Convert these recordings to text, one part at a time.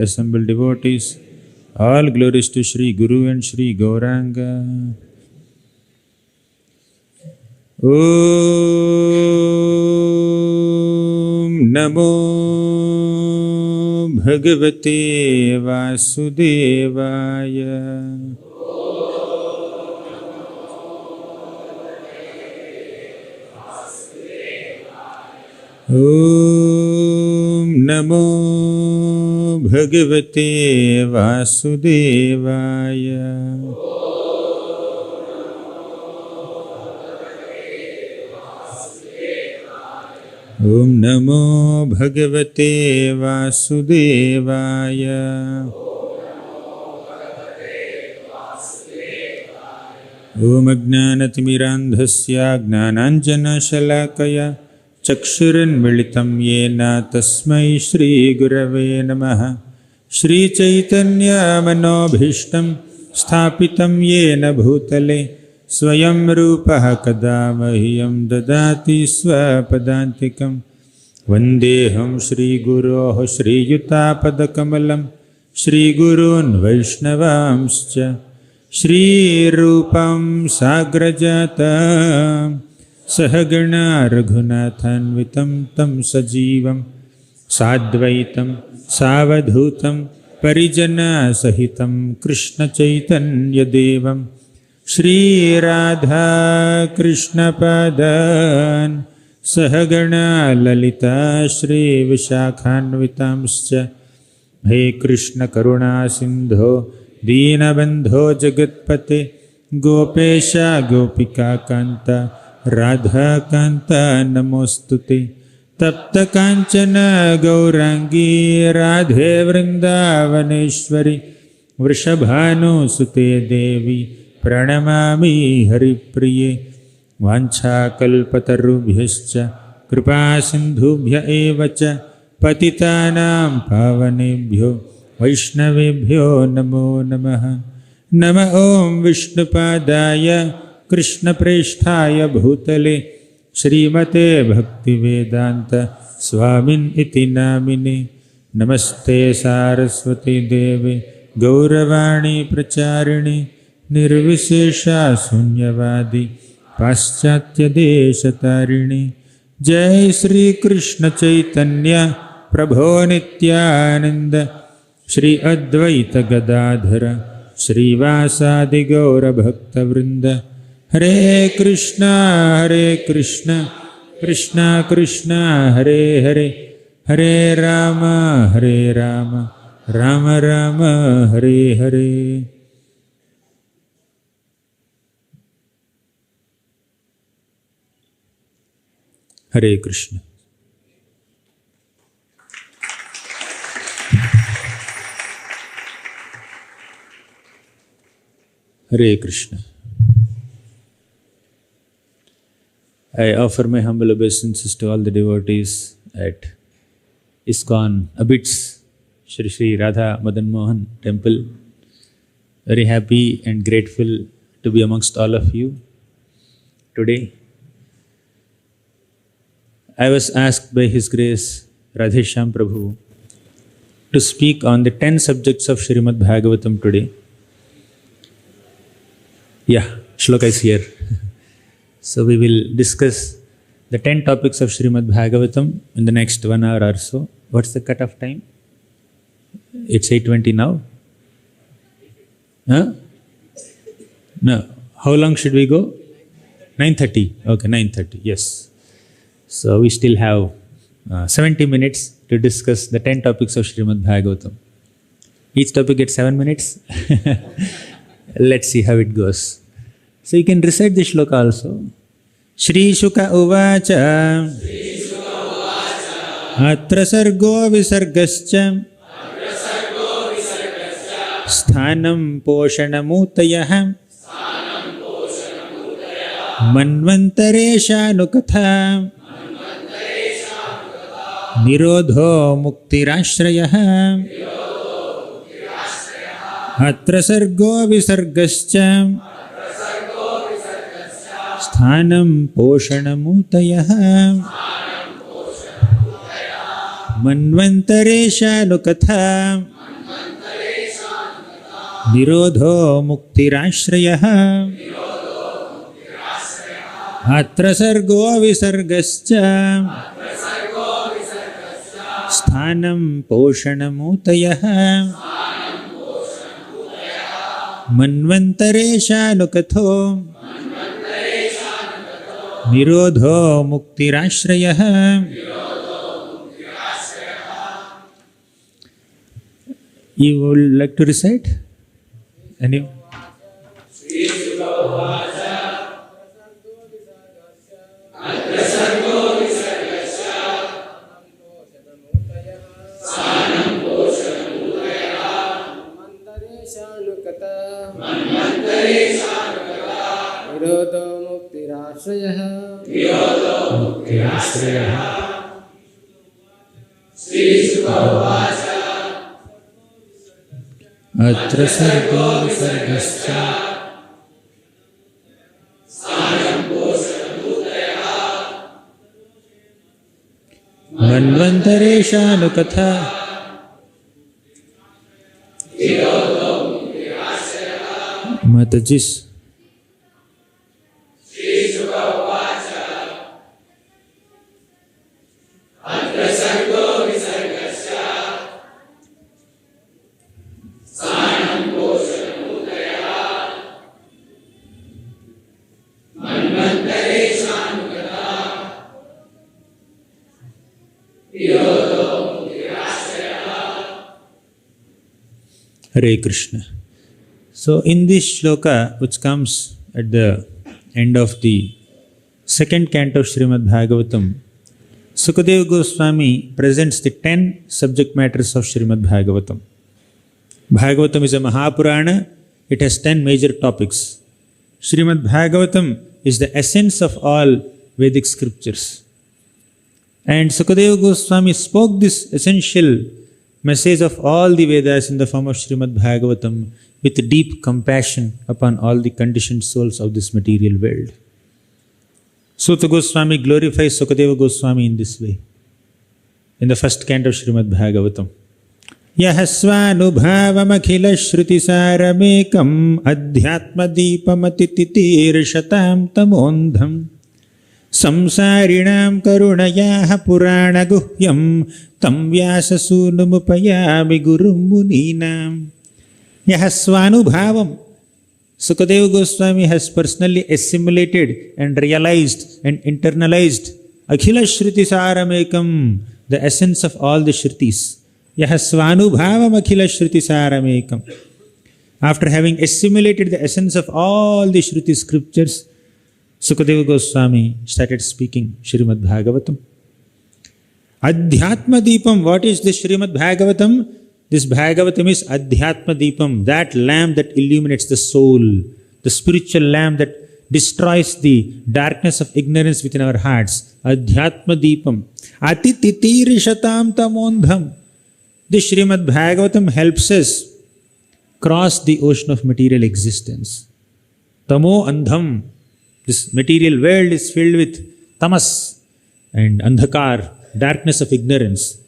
Assembled devotees, all glories to Sri Guru and Sri Gauranga. Om Namo Bhagavate Vasudevaya. Om Namo Bhagavate Vasudevaya. Om Namo Bhagavate Vasudevaya. Om Ajnanatimmirandhasya Gnananjana Shalakaya Chakshurunmilitam Yena Tasmai Shri Gurave Namaha. Shri Chaitanya Manobhishtam Sthapitam Yena Bhutale Swayam Rupaha Kada Mahyam Dadati Swapadantikam. Vandeham Shri Guroho Shri Yutapadakkamalam Shri Gurun Vaishnavamscha Shri Rupam Sagrajatam Sahagana Raghunathanvitam Tam Sajivam Sadvaitam Savadhutam Parijana Sahitam Krishna Chaitanya Devam Shri Radha Krishna Padan Sahagana Lalita Shri Vishakhanvitamscha. He Krishna Karuna Sindho Deenabandho Jagatpate Gopesha Gopika Kanta Radha Kanta Namostute. Tapta Kanchana Gaurangi Radhe Vrindavaneshwari Vrishabhanu Sute Devi Pranamami Haripriye. Vancha kalpatarubhyascha kripa sindhubhya evacha patitanam pavanebhyo vaishnavebhyo namo namaha. Nama om Vishnupadaya Krishna Presthaya Bhutale Srimate Bhaktivedanta Swamin iti namine. Namaste Saraswati Deve Gauravani Pracharini Nirvishesha Sunyavadi Paschatya Deshatarini. Jai Sri Krishna Chaitanya Prabho Nityananda Shri Advaita Gadadhara Shri Vasadi Gaura Bhakta Vrinda. Hare Krishna Krishna Krishna Hare Hare, Hare Rama Rama Rama Hare Hare. Hare Krishna. Hare Krishna. I offer my humble obeisances to all the devotees at ISKCON Abits Shri Shri Radha Madan Mohan Temple. Very happy and grateful to be amongst all of you today. I was asked by His Grace Radhesham Prabhu to speak on the 10 subjects of Srimad Bhagavatam today. Yeah, Shloka is here. So we will discuss the 10 topics of Srimad Bhagavatam in the next 1 hour or so. What's the cut-off time? It's 8:20 now? Huh? No. How long should we go? 9:30. Okay, 9:30. Yes. So we still have 70 minutes to discuss the 10 topics of Srimad Bhagavatam. Each topic gets 7 minutes. Let's see how it goes. So you can recite the shloka also. Shri Shuka Uvacha Atra Sargo Visargascha Sthanam Poshana Mutayah Manvantare Ishanukatha Nirodha Mukti Ashraya Atra Sargo Visargascha Sthanam Poshana Mutayah Manvantare Ishanukatha Nirodha Muktirashraya Atra Sargo Visargascha Sthanam Poshana Manvantare Ishanukatho Nirodha Muktirashraya. You would like to recite? Any? Nirodha Muktirashraya Sri Sukadeva Atra Sarga Visargascha Manvantare Ishanukatha Matajis. Hare Krishna. So in this shloka, which comes at the end of the second canto of Srimad Bhagavatam, Sukadeva Goswami presents the 10 subject matters of Srimad Bhagavatam. Bhagavatam is a Mahapurana. It has 10 major topics. Srimad Bhagavatam is the essence of all Vedic scriptures. And Sukadeva Goswami spoke this essential message of all the Vedas in the form of Srimad Bhagavatam with deep compassion upon all the conditioned souls of this material world. Suta Goswami glorifies Sukadeva Goswami in this way. In the first canto of Srimad Bhagavatam, Yahasvanubhavam akhila shruti saramekam adhyatma deepamatitirshatam tamondham samsarinam karunayaha purana guhyam tam vyasasunumupayami gurum muninam. Yahasvanubhavam. Sukadeva Goswami has personally assimilated and realized and internalized akhila shruti saramekam, the essence of all the shrutis. Yahasvanubhavam akhila shruti saramekam. After having assimilated the essence of all the shruti scriptures, Sukadeva Goswami started speaking Srimad Bhagavatam. Adhyatma Deepam. What is this Srimad Bhagavatam? This Bhagavatam is Adhyatma Deepam, that lamp that illuminates the soul, the spiritual lamp that destroys the darkness of ignorance within our hearts. Adhyatma Deepam. Atititirishatam tamondham. This Srimad Bhagavatam helps us cross the ocean of material existence. Tamo andham. This material world is filled with tamas and andhakar, darkness of ignorance.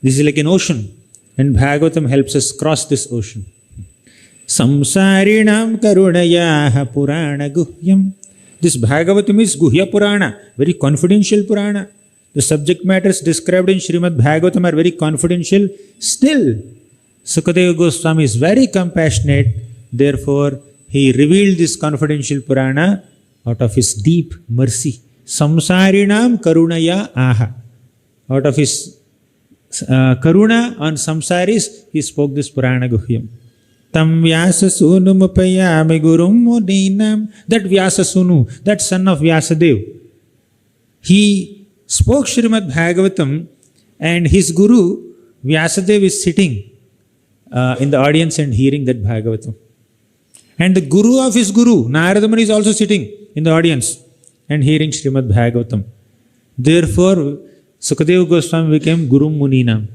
This is like an ocean, and Bhagavatam helps us cross this ocean. Samsarinam karunayaha purana guhyam. This Bhagavatam is Guhya Purana, very confidential Purana. The subject matters described in Srimad Bhagavatam are very confidential. Still, Sukadeva Goswami is very compassionate. Therefore, he revealed this confidential Purana out of his deep mercy. Samsarinam karunaya aha. Out of his karuna on samsaris, he spoke this Purana Guhyam. Tam Vyasasunumupayami gurum muninam. That Vyasasunu, that son of Vyasadev, he spoke Srimad Bhagavatam, and his guru Vyasadev is sitting in the audience and hearing that Bhagavatam. And the guru of his guru, Narada Muni, is also sitting in the audience and hearing Srimad Bhagavatam. Therefore, Sukadeva Goswami became Guru Muninam.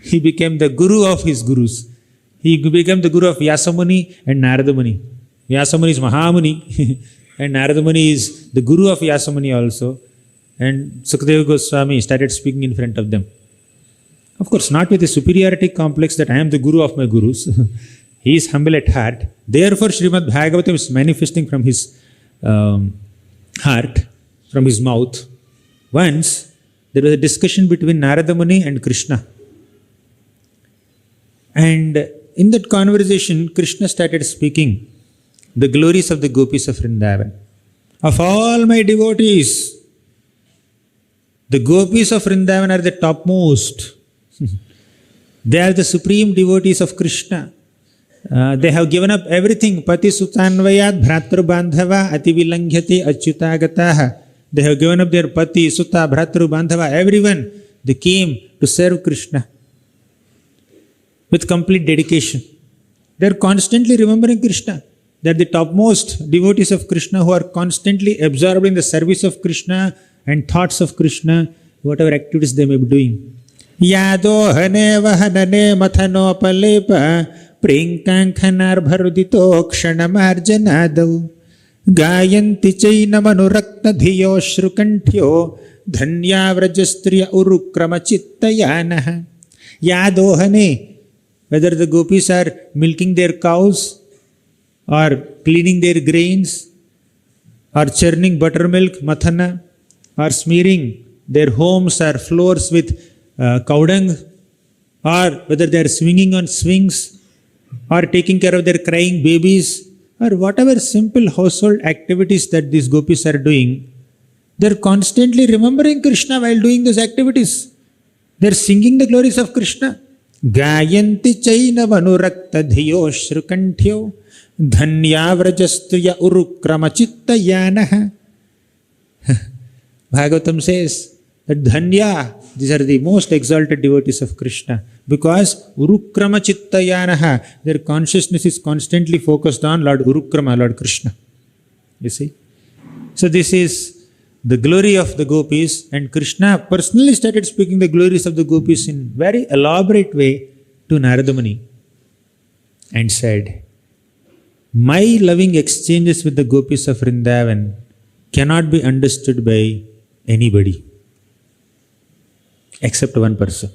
He became the guru of his gurus. He became the guru of Vyasamuni and Narada Muni. Vyasamuni is Mahamuni and Narada Muni is the guru of Vyasamuni also. And Sukadeva Goswami started speaking in front of them. Of course, not with a superiority complex that I am the guru of my gurus. He is humble at heart. Therefore, Srimad Bhagavatam is manifesting from his heart, from his mouth. Once, there was a discussion between Narada Muni and Krishna. And in that conversation, Krishna started speaking the glories of the gopis of Vrindavan. Of all my devotees, the gopis of Vrindavan are the topmost. They are the supreme devotees of Krishna. They have given up everything. Pati sutanvayat bhratru bandhava ativilanghyati achyutagataha. They have given up their pati, sutta, bhratru bandhava, everyone. They came to serve Krishna with complete dedication. They are constantly remembering Krishna. They are the topmost devotees of Krishna who are constantly absorbed in the service of Krishna and thoughts of Krishna, whatever activities they may be doing. Yado hane vahanane mathanopalepah Prinkankhanar bharudito ksanamarjanadav Gayanti chaina manurakta dhiyo shrukantyo Dhanya vrajastriya urukrama chittayanaha. Yadohane, whether the gopis are milking their cows or cleaning their grains or churning buttermilk, mathana, or smearing their homes or floors with cow dung, or whether they are swinging on swings or taking care of their crying babies, or whatever simple household activities that these gopis are doing, they are constantly remembering Krishna while doing those activities. They are singing the glories of Krishna. Gayanti chaina vanurakta dhiyo shrukantyo dhanya vrajastriya urukrama chittayanaha. Bhagavatam says that dhanya, these are the most exalted devotees of Krishna, because urukrama chittayanaha, their consciousness is constantly focused on Lord Urukrama, Lord Krishna. You see? So this is the glory of the gopis, and Krishna personally started speaking the glories of the gopis in very elaborate way to Narada Muni and said, my loving exchanges with the gopis of Vrindavan cannot be understood by anybody except one person.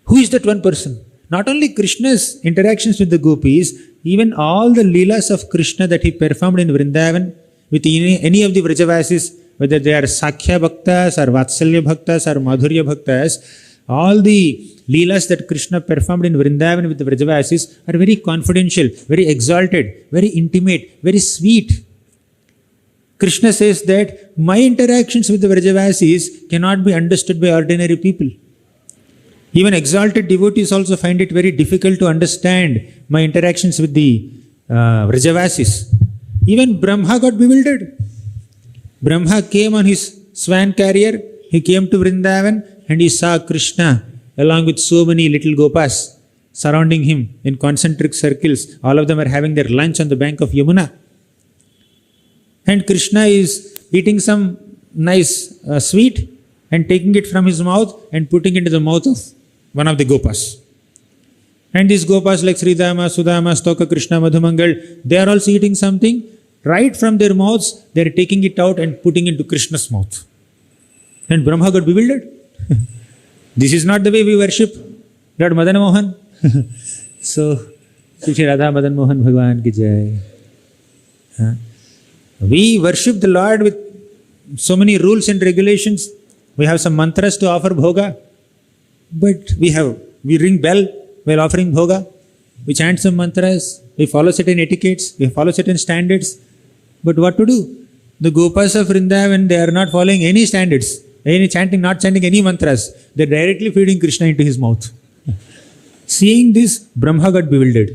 Who is that one person? Not only Krishna's interactions with the gopis, even all the leelas of Krishna that he performed in Vrindavan with any of the Vrajavasis, whether they are Sakhya Bhaktas or Vatsalya Bhaktas or Madhurya Bhaktas, all the leelas that Krishna performed in Vrindavan with the Vrajavasis are very confidential, very exalted, very intimate, very sweet. Krishna says that my interactions with the Vrajavasis cannot be understood by ordinary people. Even exalted devotees also find it very difficult to understand my interactions with the Vrajavasis. Even Brahma got bewildered. Brahma came on his swan carrier, he came to Vrindavan and he saw Krishna along with so many little gopas surrounding him in concentric circles. All of them are having their lunch on the bank of Yamuna. And Krishna is eating some nice sweet and taking it from his mouth and putting it into the mouth of one of the gopas. And these gopas like Sridama, Sudama, Stoka, Krishna, Madhumangal, they are also eating something. Right from their mouths, they are taking it out and putting it into Krishna's mouth. And Brahma got bewildered. This is not the way we worship Lord Madan Mohan. So, Shri Radha Madan Mohan Bhagwan ki jai. We worship the Lord with so many rules and regulations. We have some mantras to offer bhoga, but we ring bell while offering bhoga. We chant some mantras, we follow certain etiquettes, we follow certain standards. But what to do? The Gopas of Vrindavan, they are not following any standards, not chanting any mantras. They are directly feeding Krishna into his mouth. Seeing this, Brahma got bewildered.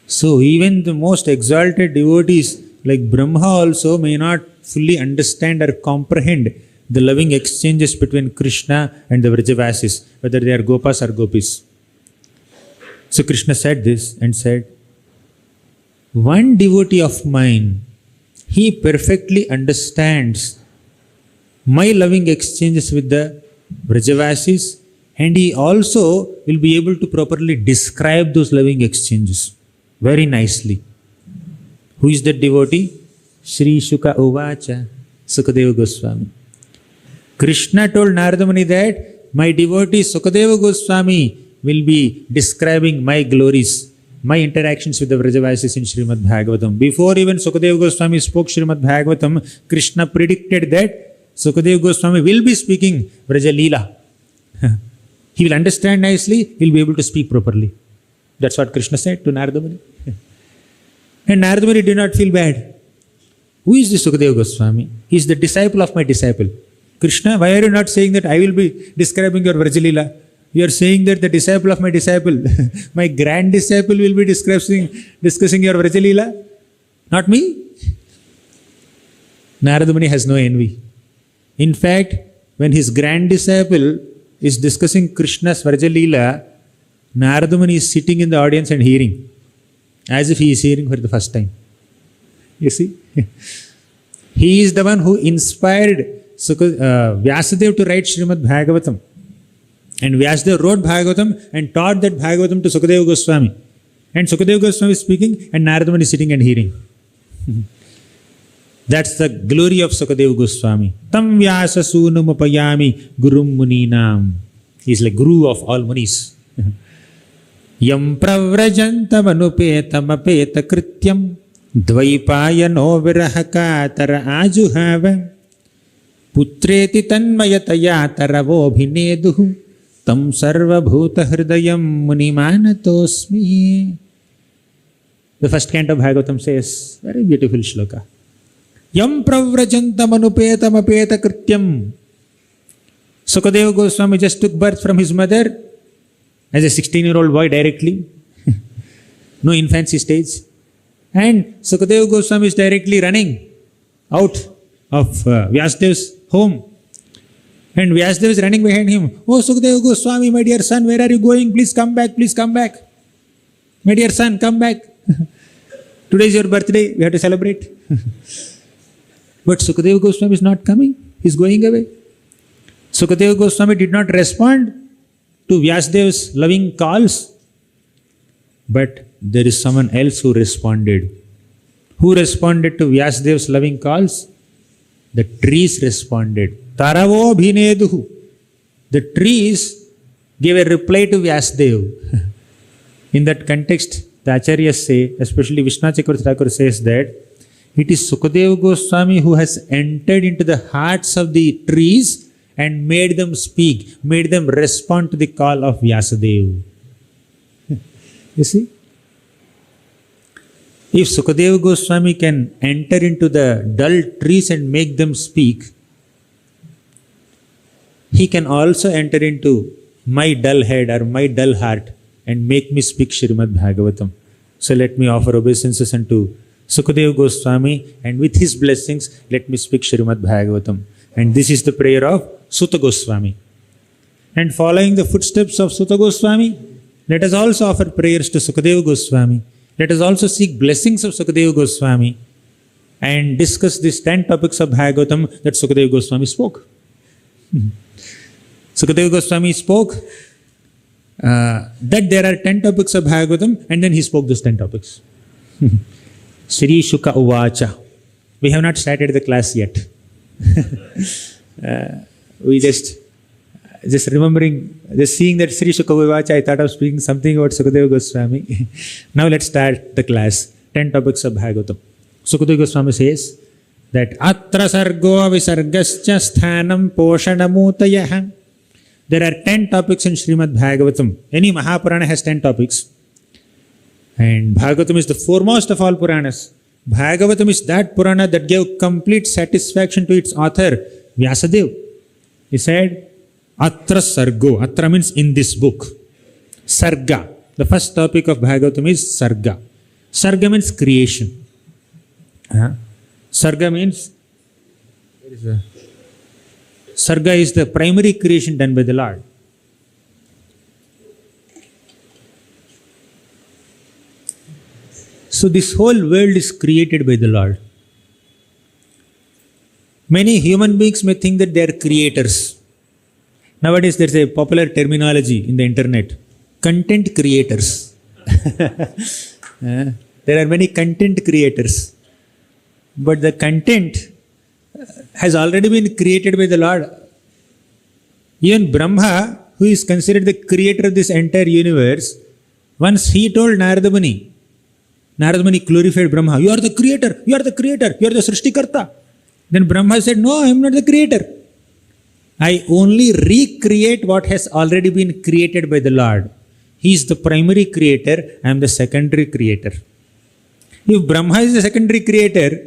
So even the most exalted devotees like Brahma also may not fully understand or comprehend the loving exchanges between Krishna and the Vrajavasis, whether they are Gopas or Gopis. So Krishna said this and said, one devotee of mine, he perfectly understands my loving exchanges with the Vrajavasis, and he also will be able to properly describe those loving exchanges very nicely. Who is that devotee? Shri Shuka Uvacha, Sukadeva Goswami. Krishna told Narada Muni that my devotee Sukadeva Goswami will be describing my glories, my interactions with the Vrajavasis in Srimad Bhagavatam. Before even Sukadeva Goswami spoke Srimad Bhagavatam, Krishna predicted that Sukadeva Goswami will be speaking Vraja Leela. He will understand nicely, he will be able to speak properly. That's what Krishna said to Narada Muni. And Narada Muni did not feel bad. Who is this Sukadeva Goswami? He is the disciple of my disciple. Krishna, why are you not saying that I will be describing your Vraja Leela? You are saying that the disciple of my disciple, my grand disciple will be discussing your Vraja Leela? Not me? Narada Muni has no envy. In fact, when his grand disciple is discussing Krishna's Vraja Leela, Narada Muni is sitting in the audience and hearing, as if he is hearing for the first time. You see? He is the one who inspired Vyasadeva to write Srimad Bhagavatam. And Vyasadeva wrote Bhagavatam and taught that Bhagavatam to Sukadeva Goswami. And Sukadeva Goswami is speaking and Narada Muni is sitting and hearing. That's the glory of Sukadeva Goswami. Tam Vyasa Sunumapayami Gurum Muninam. He is like Guru of all Munis. Yam Pravrajantam Anupetam Apeta Krityam Dvaipayano Virahakatara Ajuhava Putreti Tanmayataya Taravobhineduhu Tam Sarva Bhuta Hridayam Munimanatosmi. The first canto of Bhagavatam says, very beautiful shloka. Yam Pravrajantam Anupetam Apeta Krityam. Sukadeva Goswami just took birth from his mother as a 16-year-old boy directly. No infancy stage. And Sukadeva Goswami is directly running out of Vyasadeva's home. And Vyasadeva is running behind him. Oh Sukadeva Goswami, my dear son, where are you going? Please come back, please come back. My dear son, come back. Today is your birthday, we have to celebrate. But Sukadeva Goswami is not coming, he is going away. Sukadeva Goswami did not respond to Vyasadeva's loving calls. But there is someone else who responded. Who responded to Vyasadeva's loving calls? The trees responded. Taravo bhineduhu. The trees gave a reply to Vyasadeva. In that context, the Acharyas say, especially Vishnu Chakravarti Thakur says that it is Sukadeva Goswami who has entered into the hearts of the trees and made them speak, made them respond to the call of Vyasadeva. You see? If Sukadeva Goswami can enter into the dull trees and make them speak, he can also enter into my dull head or my dull heart and make me speak Srimad Bhagavatam. So let me offer obeisances unto Sukadeva Goswami, and with his blessings, let me speak Srimad Bhagavatam. And this is the prayer of Sutta Goswami. And following the footsteps of Sutta Goswami, let us also offer prayers to Sukadeva Goswami. Let us also seek blessings of Sukadeva Goswami and discuss these 10 topics of Bhagavatam that Sukadeva Goswami spoke. Sukadeva Goswami spoke that there are 10 topics of Bhagavatam, and then he spoke those 10 topics. Sri Shuka Uvacha. We have not started the class yet. We just remembering, just seeing that Sri Shuka Uvacha, I thought of speaking something about Sukadeva Goswami. Now let's start the class. 10 topics of Bhagavatam. Sukadeva Goswami says that Atra Sargo Visargascha Sthanam Poshana Mutayah. There are 10 topics in Srimad Bhagavatam. Any Mahapurana has 10 topics. And Bhagavatam is the foremost of all Puranas. Bhagavatam is that Purana that gave complete satisfaction to its author, Vyasadeva. He said, Atra Sargo. Atra means in this book. Sarga. The first topic of Bhagavatam is Sarga. Sarga means creation. Sarga means, Sarga is the primary creation done by the Lord. So this whole world is created by the Lord. Many human beings may think that they are creators. Nowadays there is a popular terminology in the internet. Content creators. There are many content creators. But the content has already been created by the Lord. Even Brahma, who is considered the creator of this entire universe, once he told Narada Muni glorified Brahma, you are the creator, you are the creator, you are the Srishtikarta. Then Brahma said, no, I am not the creator. I only recreate what has already been created by the Lord. He is the primary creator, I am the secondary creator. If Brahma is the secondary creator,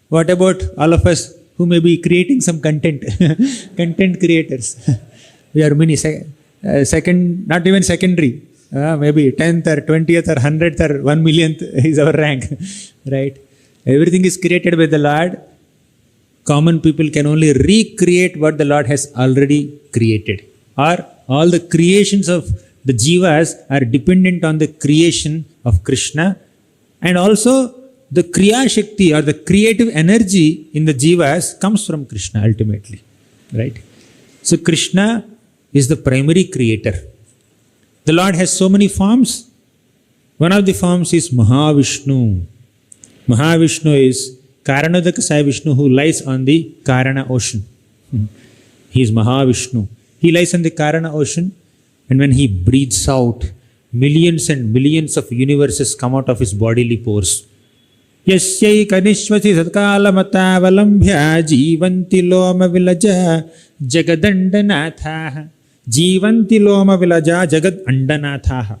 what about all of us who may be creating some content? Content creators. We are many, second, not even secondary. Maybe 10th or 20th or 100th or 1 millionth is our rank. Right? Everything is created by the Lord. Common people can only recreate what the Lord has already created. Or all the creations of the jivas are dependent on the creation of Krishna. And also the Kriya Shakti or the creative energy in the jivas comes from Krishna ultimately. Right? So Krishna is the primary creator. The Lord has so many forms. One of the forms is Mahavishnu. Mahavishnu is Karanodaka Sai Vishnu who lies on the Karana ocean. He is Mahavishnu. He lies on the Karana ocean, and when he breathes out, millions and millions of universes come out of his bodily pores. Yasyai kanishvasi satkala valambhya jivanti loma vilaja jagadandanatha. Jivanti loma vilaja jagadandanatha.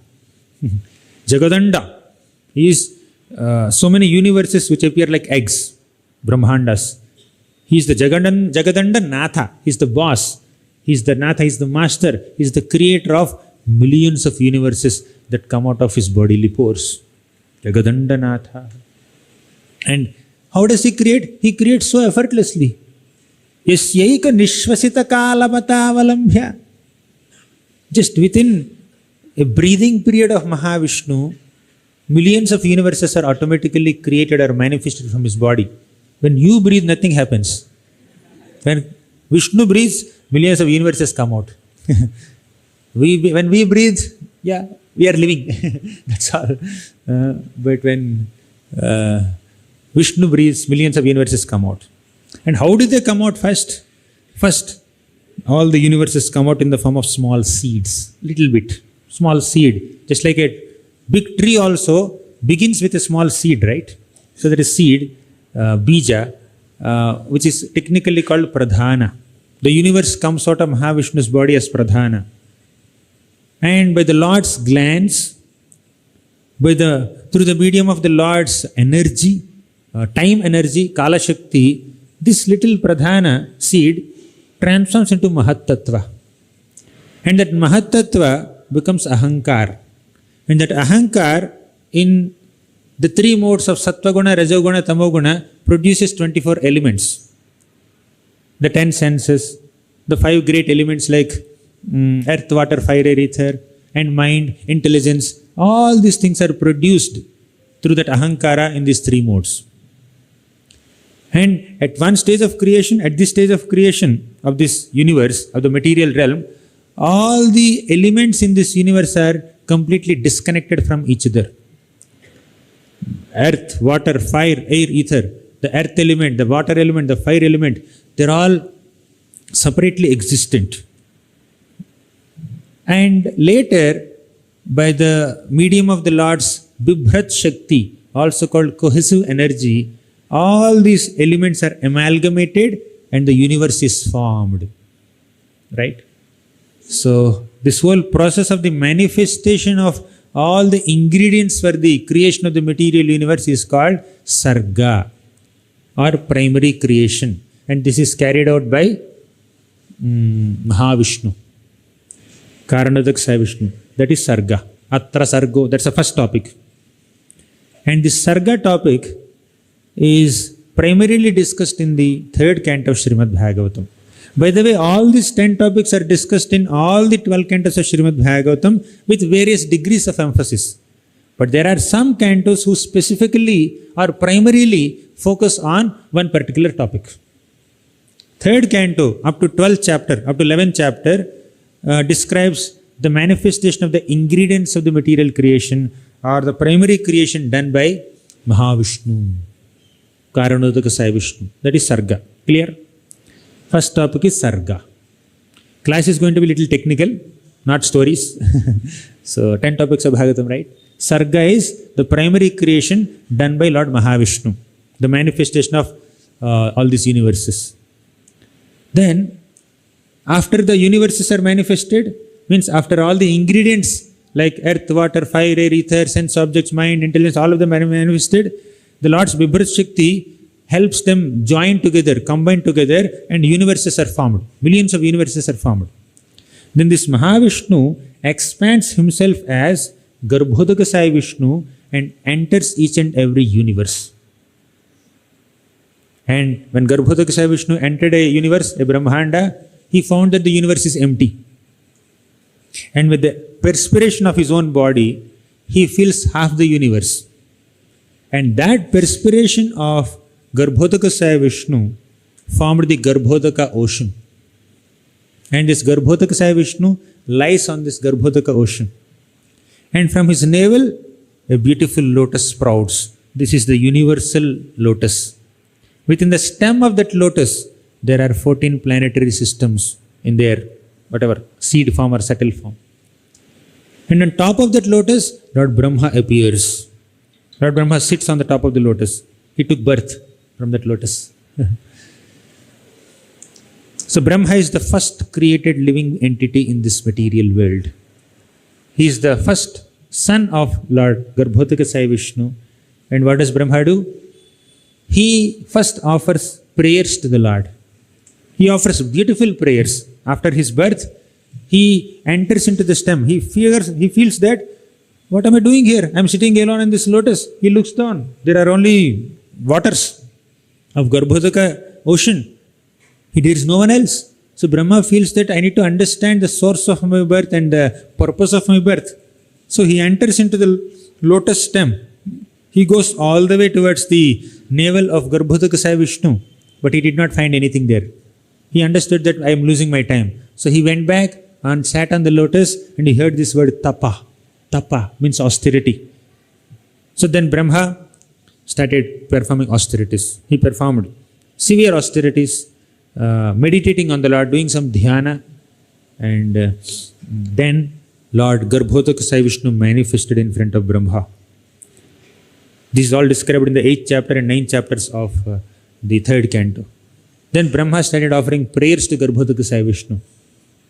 Jagadanda is so many universes which appear like eggs, Brahmandas. He is the Jagadanda Natha. He is the boss. He is the Natha. He is the master. He is the creator of millions of universes that come out of his bodily pores. Jagadanda Natha. And how does he create? He creates so effortlessly. Yasyaika nishvasita kalamatavalambhya. Just within a breathing period of Mahavishnu, millions of universes are automatically created or manifested from his body. When you breathe, nothing happens. When Vishnu breathes, millions of universes come out. When we breathe, yeah, we are living. That's all. But when Vishnu breathes, millions of universes come out. And how do they come out first? First, all the universes come out in the form of small seeds. Little bit. Small seed. Just like a big tree also begins with a small seed, right? So there is seed, bija, which is technically called pradhana. The universe comes out of Mahavishnu's body as pradhana. And by the Lord's glance, through the medium of the Lord's energy, time energy, kala shakti, this little pradhana seed transforms into Mahattattva. And that Mahattattva becomes Ahankar. And that Ahankar in the three modes of Sattvaguna, Rajoguna, Tamoguna produces 24 elements. The 10 senses, the 5 great elements like earth, water, fire, air, ether, and mind, intelligence, all these things are produced through that Ahankara in these three modes. And at this stage of creation of this universe, of the material realm, all the elements in this universe are completely disconnected from each other. Earth, water, fire, air, ether, the earth element, the water element, the fire element, they're all separately existent. And later, by the medium of the Lord's Bibhrat Shakti, also called cohesive energy, all these elements are amalgamated and the universe is formed. Right? So, this whole process of the manifestation of all the ingredients for the creation of the material universe is called Sarga or primary creation. And this is carried out by Mahavishnu. Karanadak Sai Vishnu. That is Sarga. Atra Sargo. That's the first topic. And this Sarga topic is primarily discussed in the third canto of Srimad Bhagavatam. By the way, all these 10 topics are discussed in all the 12 cantos of Srimad Bhagavatam with various degrees of emphasis. But there are some cantos who specifically or primarily focus on one particular topic. Third canto, up to 12th chapter, up to 11th chapter, describes the manifestation of the ingredients of the material creation or the primary creation done by Mahavishnu, Karanodaka Sai Vishnu. That is Sarga. Clear? First topic is Sarga. Class is going to be a little technical, not stories. So 10 topics of Bhagavatam, right? Sarga is the primary creation done by Lord Mahavishnu, the manifestation of all these universes. Then, after the universes are manifested, means after all the ingredients like earth, water, fire, air, ether, sense objects, mind, intelligence, all of them are manifested, the Lord's Vibhuti Shakti helps them join together, combine together, and universes are formed. Millions of universes are formed. Then this Mahavishnu expands himself as Garbhodaka Sai Vishnu and enters each and every universe. And when Garbhodaka Sai Vishnu entered a universe, a Brahmanda, he found that the universe is empty. And with the perspiration of his own body, he fills half the universe. And that perspiration of Garbhodaka Sai Vishnu formed the Garbhodaka ocean. And this Garbhodaka Sai Vishnu lies on this Garbhodaka ocean. And from his navel, a beautiful lotus sprouts. This is the universal lotus. Within the stem of that lotus, there are 14 planetary systems in their whatever seed form or subtle form. And on top of that lotus, Lord Brahma appears. Lord Brahma sits on the top of the lotus. He took birth from that lotus. So Brahma is the first created living entity in this material world. He is the first son of Lord Garbhodaka Sai Vishnu. And what does Brahma do? He first offers prayers to the Lord. He offers beautiful prayers. After his birth, he enters into the stem. He feels that, what am I doing here? I am sitting alone in this lotus. He looks down. There are only waters of Garbhodaka ocean. There is no one else. So Brahma feels that I need to understand the source of my birth and the purpose of my birth. So he enters into the lotus stem. He goes all the way towards the navel of Garbhodaka Sai Vishnu, but he did not find anything there. He understood that I am losing my time. So he went back and sat on the lotus and he heard this word tapa. Tapa means austerity. So then Brahma started performing austerities. He performed severe austerities, meditating on the Lord, doing some dhyana, and then Lord Garbhodaka Sai Vishnu manifested in front of Brahma. This is all described in the 8th chapter and 9th chapters of the 3rd canto. Then Brahma started offering prayers to Garbhodaka Sai Vishnu.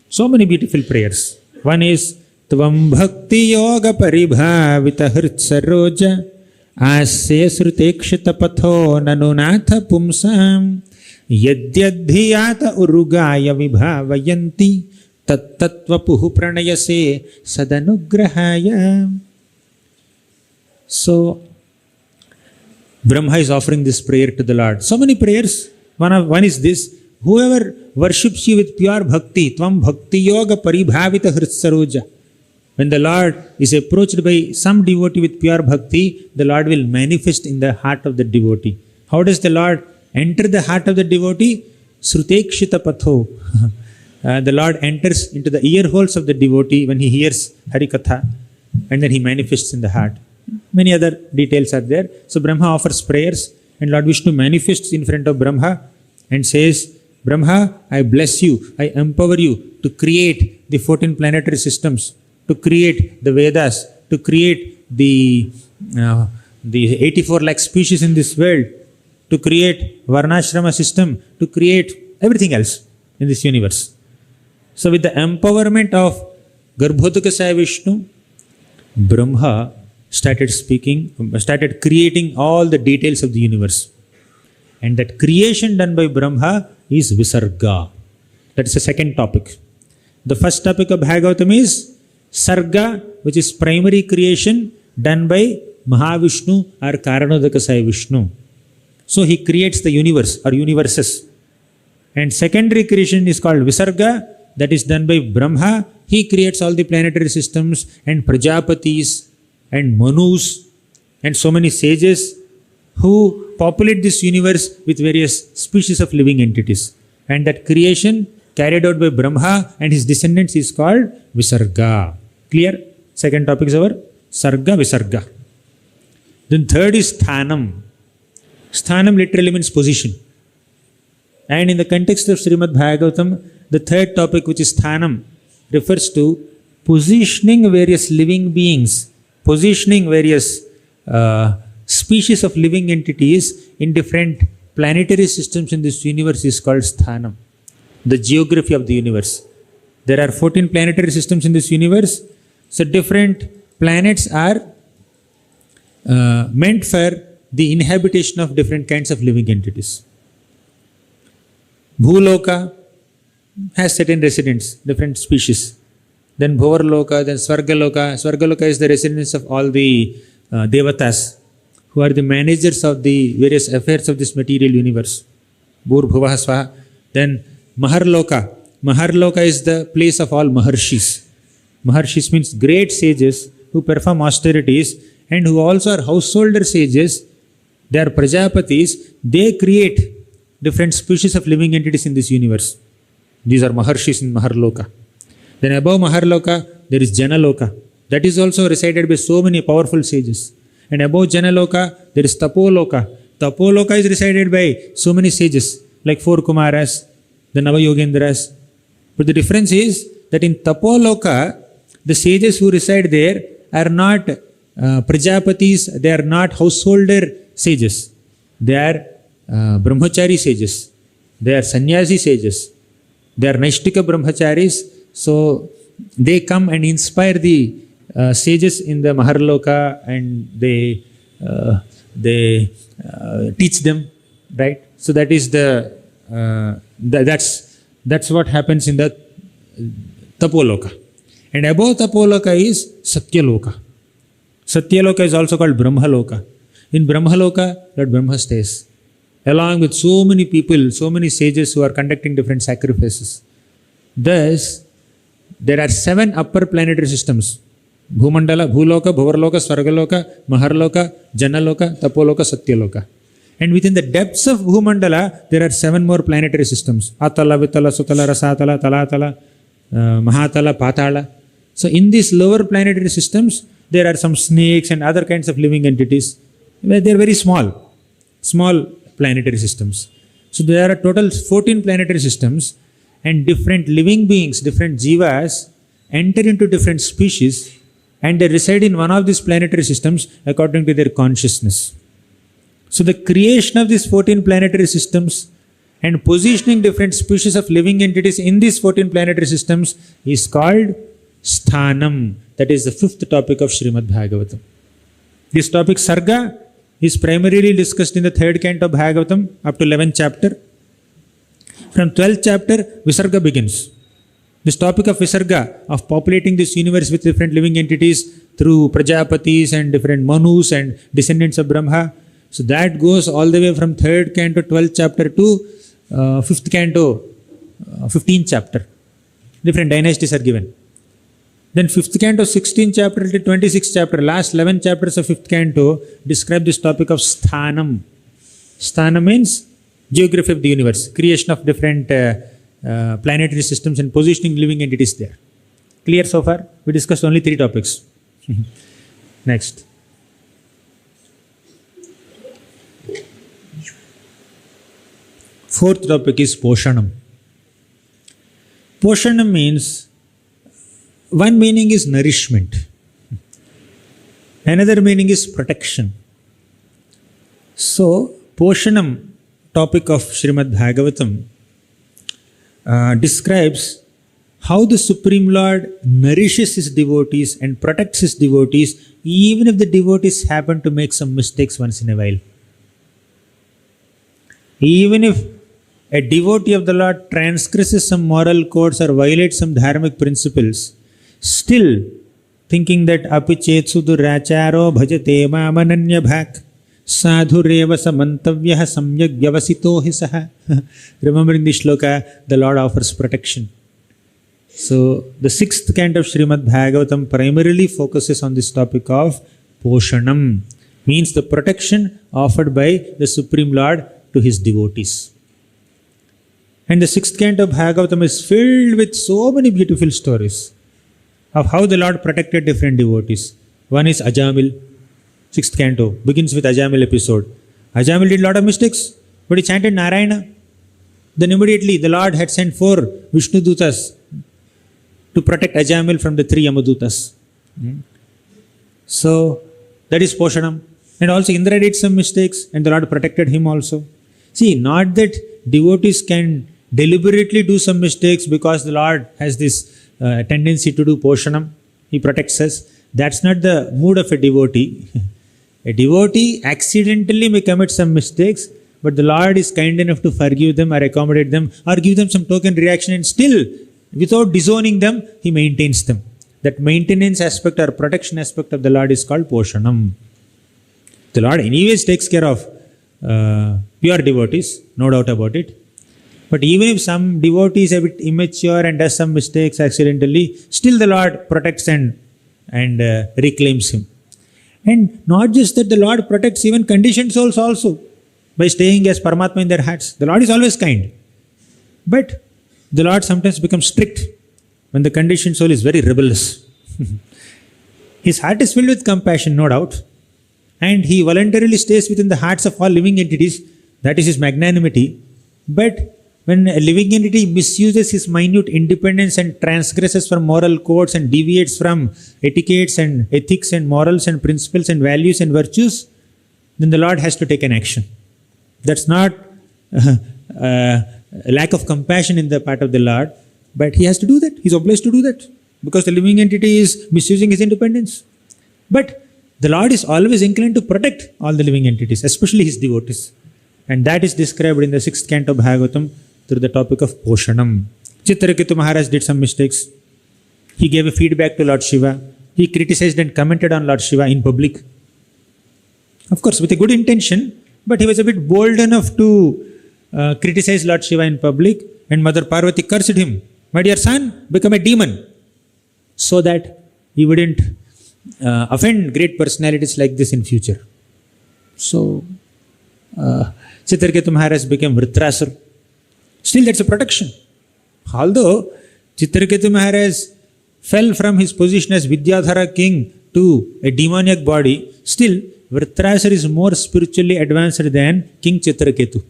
So many beautiful prayers. One is Tvam Bhakti Yoga Paribhavita Hrit Saroja Asya Srutekshita Patho Nanunatha Pumsam Yadyadhyata Urugaya Vibhavayanti Tattatvapuhu Pranayase Sadanugrahaya. So Brahma is offering this prayer to the Lord. So many prayers. One is this: whoever worships you with pure bhakti, tvam bhakti yoga paribhavita hritsaroja. When the Lord is approached by some devotee with pure bhakti, the Lord will manifest in the heart of the devotee. How does the Lord enter the heart of the devotee? Srutekshita patho. The Lord enters into the ear holes of the devotee when he hears Harikatha, and then he manifests in the heart. Many other details are there. So Brahma offers prayers, and Lord Vishnu manifests in front of Brahma and says, Brahma, I bless you, I empower you to create the 14 planetary systems, to create the Vedas, to create the 84 lakh species in this world, to create Varnashrama system, to create everything else in this universe. So with the empowerment of Garbhodaka Sai Vishnu, Brahma started creating all the details of the universe. And that creation done by Brahma is Visarga. That is the second topic. The first topic of Bhagavatam is Sarga, which is primary creation done by Mahavishnu or Karanodaka Sai Vishnu. So he creates the universe or universes. And secondary creation is called Visarga, that is done by Brahma. He creates all the planetary systems and Prajapatis and Manus and so many sages who populate this universe with various species of living entities. And that creation carried out by Brahma and his descendants is called Visarga. Clear? Second topic is our Sarga, Visarga. Then third is Sthanam. Sthanam literally means position. And in the context of Srimad Bhagavatam, the third topic, which is Sthanam, refers to positioning various living beings, positioning various species of living entities in different planetary systems in this universe is called Sthanam, the geography of the universe. There are 14 planetary systems in this universe. So different planets are meant for the inhabitation of different kinds of living entities. Bhuloka has certain residents, different species. Then Bhuvarloka, then Svargaloka. Svargaloka is the residence of all the Devatas, who are the managers of the various affairs of this material universe. Bhur Bhuvaha Swaha. Then Maharloka. Maharloka is the place of all Maharshis. Maharshis means great sages who perform austerities and who also are householder sages. They are Prajapatis. They create different species of living entities in this universe. These are Maharshis in Maharloka. Then above Maharloka, there is Janaloka. That is also resided by so many powerful sages. And above Janaloka, there is Tapoloka. Tapoloka is resided by so many sages, like 4 Kumaras, the Navayogendras. But the difference is that in Tapoloka, the sages who reside there are not Prajapatis, they are not householder sages. They are Brahmachari sages. They are Sannyasi sages. They are Naishtika Brahmacharis. So they come and inspire the sages in the Maharloka, and they teach them, right? So that is that's what happens in the Tapoloka. And above Tapoloka is Satyaloka. Satyaloka is also called Brahmaloka. In Brahmaloka, Lord Brahma stays, along with so many people, so many sages who are conducting different sacrifices. Thus, there are 7 upper planetary systems: Bhumandala, Bhuloka, Bhuvarloka, Svargaloka, Maharloka, Janaloka, Tapoloka, Satyaloka. And within the depths of Bhumandala, there are 7 more planetary systems: Atala, Vitala, Sutala, Rasatala, Talatala, Mahatala, Patala. So in these lower planetary systems, there are some snakes and other kinds of living entities. They are very small planetary systems. So there are total 14 planetary systems, and different living beings, different jivas, enter into different species, and they reside in one of these planetary systems according to their consciousness. So the creation of these 14 planetary systems and positioning different species of living entities in these 14 planetary systems is called Sthanam. That is the 5th topic of Srimad Bhagavatam. This topic, Sarga, is primarily discussed in the 3rd canto of Bhagavatam up to 11th chapter. From 12th chapter, Visarga begins. This topic of Visarga, of populating this universe with different living entities through Prajapatis and different Manus and descendants of Brahma. So that goes all the way from 3rd canto, 12th chapter to 5th canto, 15th chapter. Different dynasties are given. Then 5th canto, 16th chapter to 26th chapter, last 11 chapters of 5th canto describe this topic of Sthanam. Sthana means geography of the universe, creation of different planetary systems and positioning living entities there. Clear so far? We discussed only 3 topics. Next. Fourth topic is Poshanam. Poshanam means, one meaning is nourishment. Another meaning is protection. So, Poshanam, topic of Srimad Bhagavatam, describes how the Supreme Lord nourishes his devotees and protects his devotees, even if the devotees happen to make some mistakes once in a while. Even if a devotee of the Lord transgresses some moral codes or violates some dharmic principles, still thinking that apichet suduracharo bhajate mamananya bhak sadhureva samantavyah samyak vyavasito hi saha. Remembering this shloka, the Lord offers protection. So the 6th canto of Srimad Bhagavatam primarily focuses on this topic of Poshanam, means the protection offered by the Supreme Lord to his devotees. And the 6th canto of Bhagavatam is filled with so many beautiful stories of how the Lord protected different devotees. One is Ajamil, 6th canto, begins with Ajamil episode. Ajamil did a lot of mistakes, but he chanted Narayana. Then immediately the Lord had sent 4 Vishnu Dutas to protect Ajamil from the 3 Yamadutas. So that is Poshanam. And also Indra did some mistakes and the Lord protected him also. See, not that devotees can deliberately do some mistakes because the Lord has this tendency to do Poshanam. He protects us. That's not the mood of a devotee. A devotee accidentally may commit some mistakes, but the Lord is kind enough to forgive them or accommodate them or give them some token reaction, and still, without disowning them, He maintains them. That maintenance aspect or protection aspect of the Lord is called Poshanam. The Lord anyways takes care of pure devotees, no doubt about it. But even if some devotee is a bit immature and does some mistakes accidentally, still the Lord protects and reclaims him. And not just that, the Lord protects even conditioned souls also by staying as Paramatma in their hearts. The Lord is always kind. But the Lord sometimes becomes strict when the conditioned soul is very rebellious. His heart is filled with compassion, no doubt. And He voluntarily stays within the hearts of all living entities. That is His magnanimity. But when a living entity misuses his minute independence and transgresses from moral codes and deviates from etiquettes and ethics and morals and principles and values and virtues, then the Lord has to take an action. That's not a lack of compassion in the part of the Lord, but He has to do that. He's obliged to do that because the living entity is misusing his independence. But the Lord is always inclined to protect all the living entities, especially His devotees. And that is described in the 6th canto of Bhagavatam through the topic of Poshanam. Chitraketu Maharaj did some mistakes. He gave a feedback to Lord Shiva. He criticized and commented on Lord Shiva in public. Of course, with a good intention, but he was a bit bold enough to criticize Lord Shiva in public, and Mother Parvati cursed him. My dear son, become a demon. So that he wouldn't offend great personalities like this in future. So, Chitraketu Maharaj became Vritrasur. Still, that's a protection. Although Chitraketu Maharaj fell from his position as Vidyadhara king to a demoniac body, still Vritrasur is more spiritually advanced than King Chitraketu.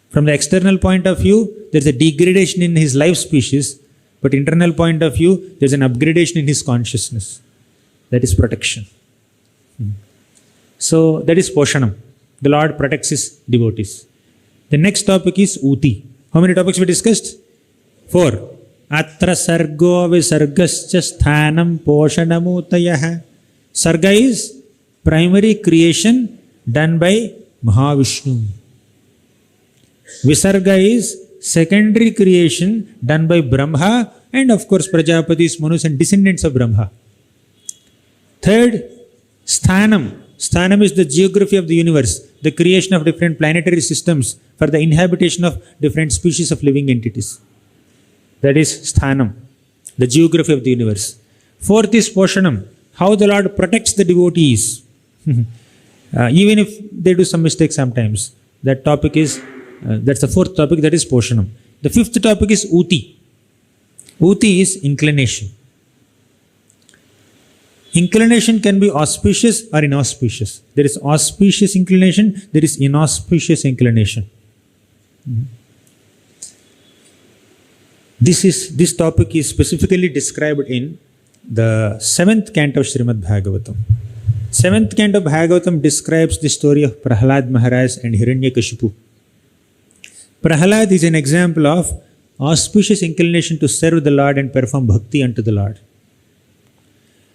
From the external point of view, there is a degradation in his life species, but internal point of view, there is an upgradation in his consciousness. That is protection. So that is Poshanam. The Lord protects His devotees. The next topic is Uti. How many topics we discussed? 4. Atra Sargo Visargascha Sthanam Poshanamutayah. Sarga is primary creation done by Mahavishnu. Visarga is secondary creation done by Brahma and of course Prajapatis, Manus and descendants of Brahma. Third, Sthanam. Sthanam is the geography of the universe, the creation of different planetary systems for the inhabitation of different species of living entities. That is Sthanam, the geography of the universe. Fourth is Poshanam, how the Lord protects the devotees. Even if they do some mistakes sometimes. That topic is, that's the fourth topic, that is Poshanam. The fifth topic is Uti. Uti is inclination. Inclination can be auspicious or inauspicious. There is auspicious inclination, there is inauspicious inclination. This topic is specifically described in the 7th canto of Srimad Bhagavatam. 7th canto of Bhagavatam describes the story of Prahlad Maharaj and Hiranyakashipu. Prahlad is an example of auspicious inclination to serve the Lord and perform bhakti unto the Lord.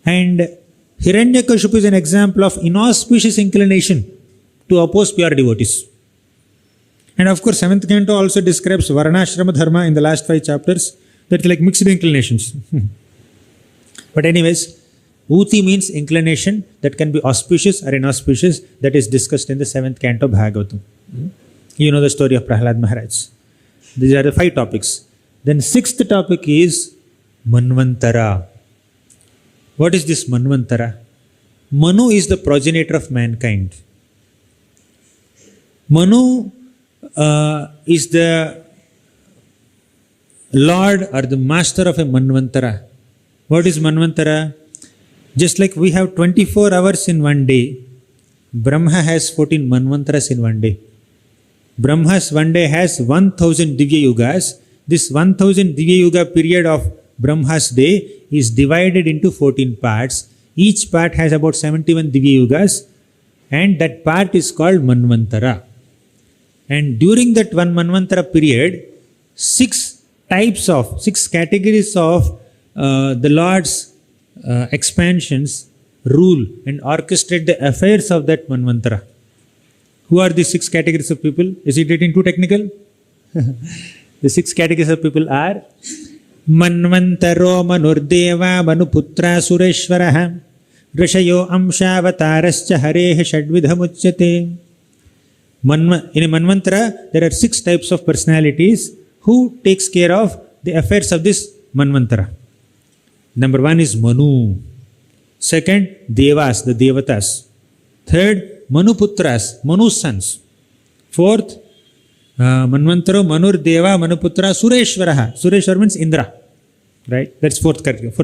And Hiranyakashipu is an example of inauspicious inclination to oppose pure devotees. And of course, 7th canto also describes Varnashrama Dharma in the last 5 chapters. That's like mixed inclinations. But anyways, Uti means inclination that can be auspicious or inauspicious. That is discussed in the 7th canto of Bhagavatam. You know the story of Prahlad Maharaj. These are the 5 topics. Then 6th topic is Manvantara. What is this Manvantara? Manu is the progenitor of mankind. Manu is the Lord or the master of a Manvantara. What is Manvantara? Just like we have 24 hours in one day, Brahma has 14 Manvantaras in one day. Brahma's one day has 1000 Divya Yugas. This 1000 Divya Yuga period of Brahma's day is divided into 14 parts. Each part has about 71 Divya Yugas, and that part is called Manvantara. And during that one Manvantara period, 6 categories of the Lord's expansions rule and orchestrate the affairs of that Manvantara. Who are these 6 categories of people? Is it getting too technical? The 6 categories of people are Manvantaro Manurdeva Manuputra Sureshwaraha Rishayo Amshavatarascha Harehe Shadvidhamuchyate. In a Manvantara, there are 6 types of personalities who takes care of the affairs of this Manvantara. Number 1 is Manu. Second, Devas, the Devatas. Third, Manuputras, Manu's sons. Fourth, Manvantaro, Manur, Deva, Manuputra, Sureshwaraha. Sureshwar means Indra. Right? That's fourth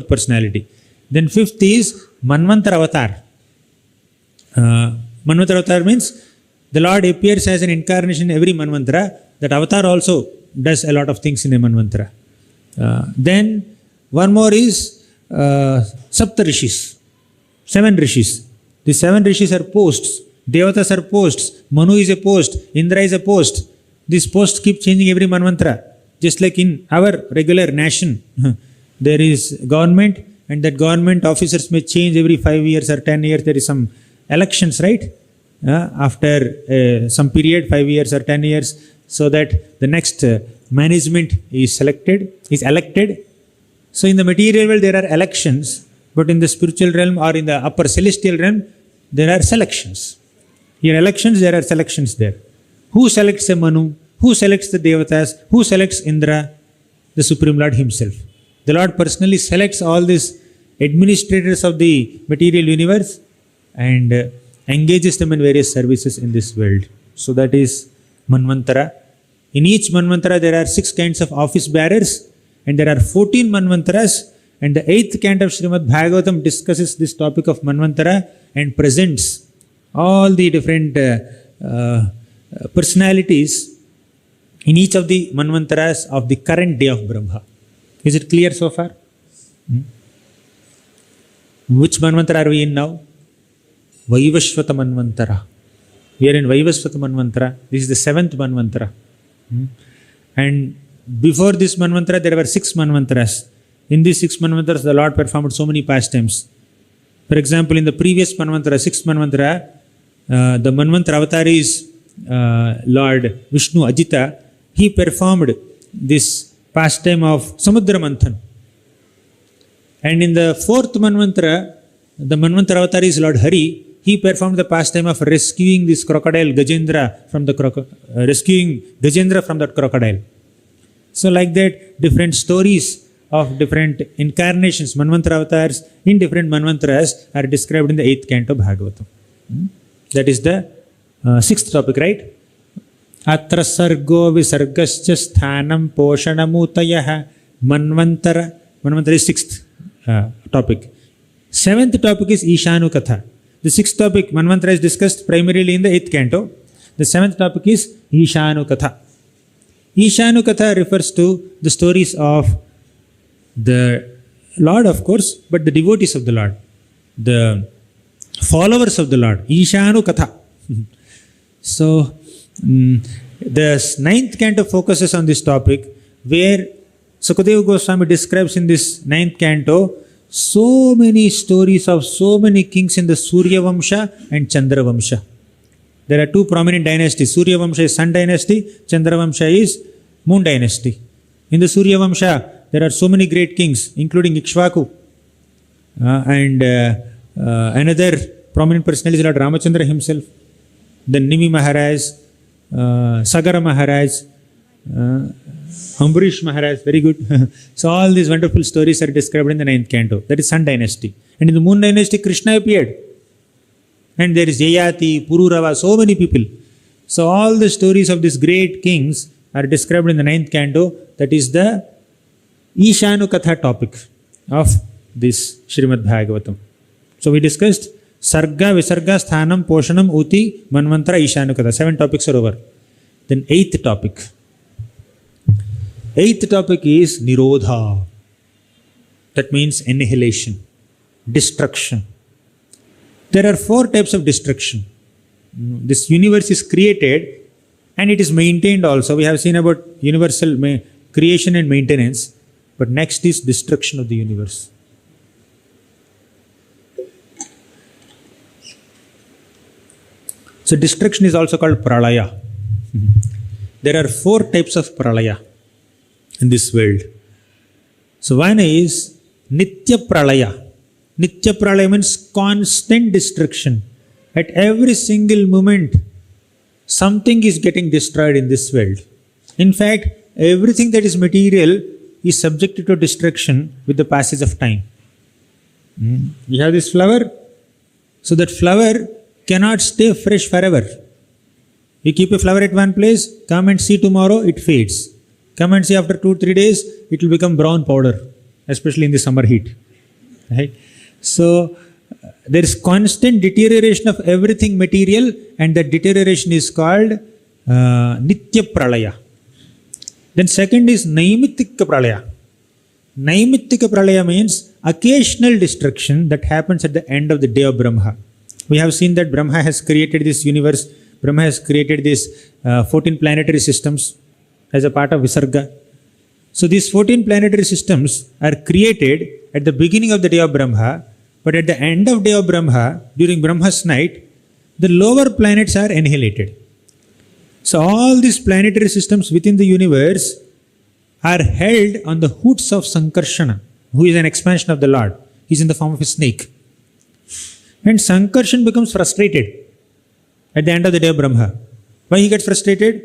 personality. Then fifth is Manvantara Avatar. Manvantara Avatar means the Lord appears as an incarnation in every Manvantara. That avatar also does a lot of things in a Manvantara. Then one more is Sapta Rishis. 7 Rishis. The 7 Rishis are posts. Devatas are posts. Manu is a post. Indra is a post. These posts keep changing every Manvantara. Just like in our regular nation, there is government, and that government officers may change every 5 years or 10 years. There is some elections, right? After some period, 5 years or 10 years, so that the next management is elected. So in the material world, there are elections, but in the spiritual realm or in the upper celestial realm, there are selections. Here elections, there are selections there. Who selects a Manu? Who selects the Devatas? Who selects Indra? The Supreme Lord Himself. The Lord personally selects all these administrators of the material universe and engages them in various services in this world. So that is Manvantara. In each Manvantara, there are 6 kinds of office bearers, and there are 14 Manvantaras. And the 8th canto of Srimad Bhagavatam discusses this topic of Manvantara and presents all the different personalities in each of the Manvantaras of the current day of Brahma. Is it clear so far? Which Manvantara are we in now? Vaivasvata Manvantara. We are in Vaivasvata Manvantara. This is the 7th Manvantara. And before this Manvantara, there were 6 Manvantaras. In these 6 Manvantaras, the Lord performed so many pastimes. For example, in the previous Manvantara, 6th Manvantara, the Manvantara avatar is Lord Vishnu Ajita. He performed this pastime of Samudra Manthan. And in the 4th Manvantara, the Manvantara avatar is Lord Hari. He performed the pastime of rescuing this crocodile Gajendra from that crocodile. So like that, different stories of different incarnations, Manvantara avatars in different Manvantaras are described in the 8th canto Bhagavatam. That is the 6th topic, right? Atra Sargo Visargascha Sthanam Poshanamutayaha Manvantara. Manvantara is 6th topic. 7th topic is Ishanukatha. The 6th topic, Manvantara, is discussed primarily in the 8th canto. The 7th topic is Ishanukatha. Ishanukatha refers to the stories of the Lord, of course, but the devotees of the Lord, the followers of the Lord. Ishanukatha. So, the 9th canto focuses on this topic, where Sukadeva Goswami describes in this 9th canto so many stories of so many kings in the Surya Vamsha and Chandra Vamsha. There are 2 prominent dynasties. Surya Vamsha is Sun dynasty, Chandra Vamsha is Moon dynasty. In the Surya Vamsha, there are so many great kings, including Ikshvaku. And another prominent personality is Lord Ramachandra himself. Then Nimi Maharaj, Sagara Maharaj, Ambarish Maharaj, very good. So all these wonderful stories are described in the 9th canto. That is Sun dynasty. And in the Moon dynasty, Krishna appeared. And there is Jayati, Pururava, so many people. So all the stories of these great kings are described in the 9th canto. That is the Ishanukatha topic of this Srimad Bhagavatam. So we discussed Sarga, Visarga, Sthanam, Poshanam, Uti, Manvantara, Ishanukatha. 7 topics are over. Then eighth topic. Eighth topic is Nirodha. That means annihilation, destruction. There are four types of destruction. This universe is created and it is maintained also. We have seen about universal creation and maintenance. But next is destruction of the universe. So destruction is also called pralaya. There are four types of pralaya in this world. So one is nitya pralaya. Nitya pralaya means constant destruction. At every single moment, something is getting destroyed in this world. In fact, everything that is material is subjected to destruction with the passage of time. You have this flower, so that flower cannot stay fresh forever. You keep a flower at one place, come and see tomorrow, it fades. Come and see after 2-3 days, it will become brown powder, especially in the summer heat. Right? So, there is constant deterioration of everything material, and that deterioration is called Nitya Pralaya. Then second is Naimittika Pralaya. Naimittika Pralaya means occasional destruction that happens at the end of the day of Brahma. We have seen that Brahma has created this universe. Brahma has created these 14 planetary systems as a part of Visarga. So these 14 planetary systems are created at the beginning of the day of Brahma, but at the end of day of Brahma, during Brahma's night, the lower planets are annihilated. So all these planetary systems within the universe are held on the hoots of Sankarshana, who is an expansion of the Lord. He is in the form of a snake. And Sankarshan becomes frustrated at the end of the day of Brahma. Why he gets frustrated?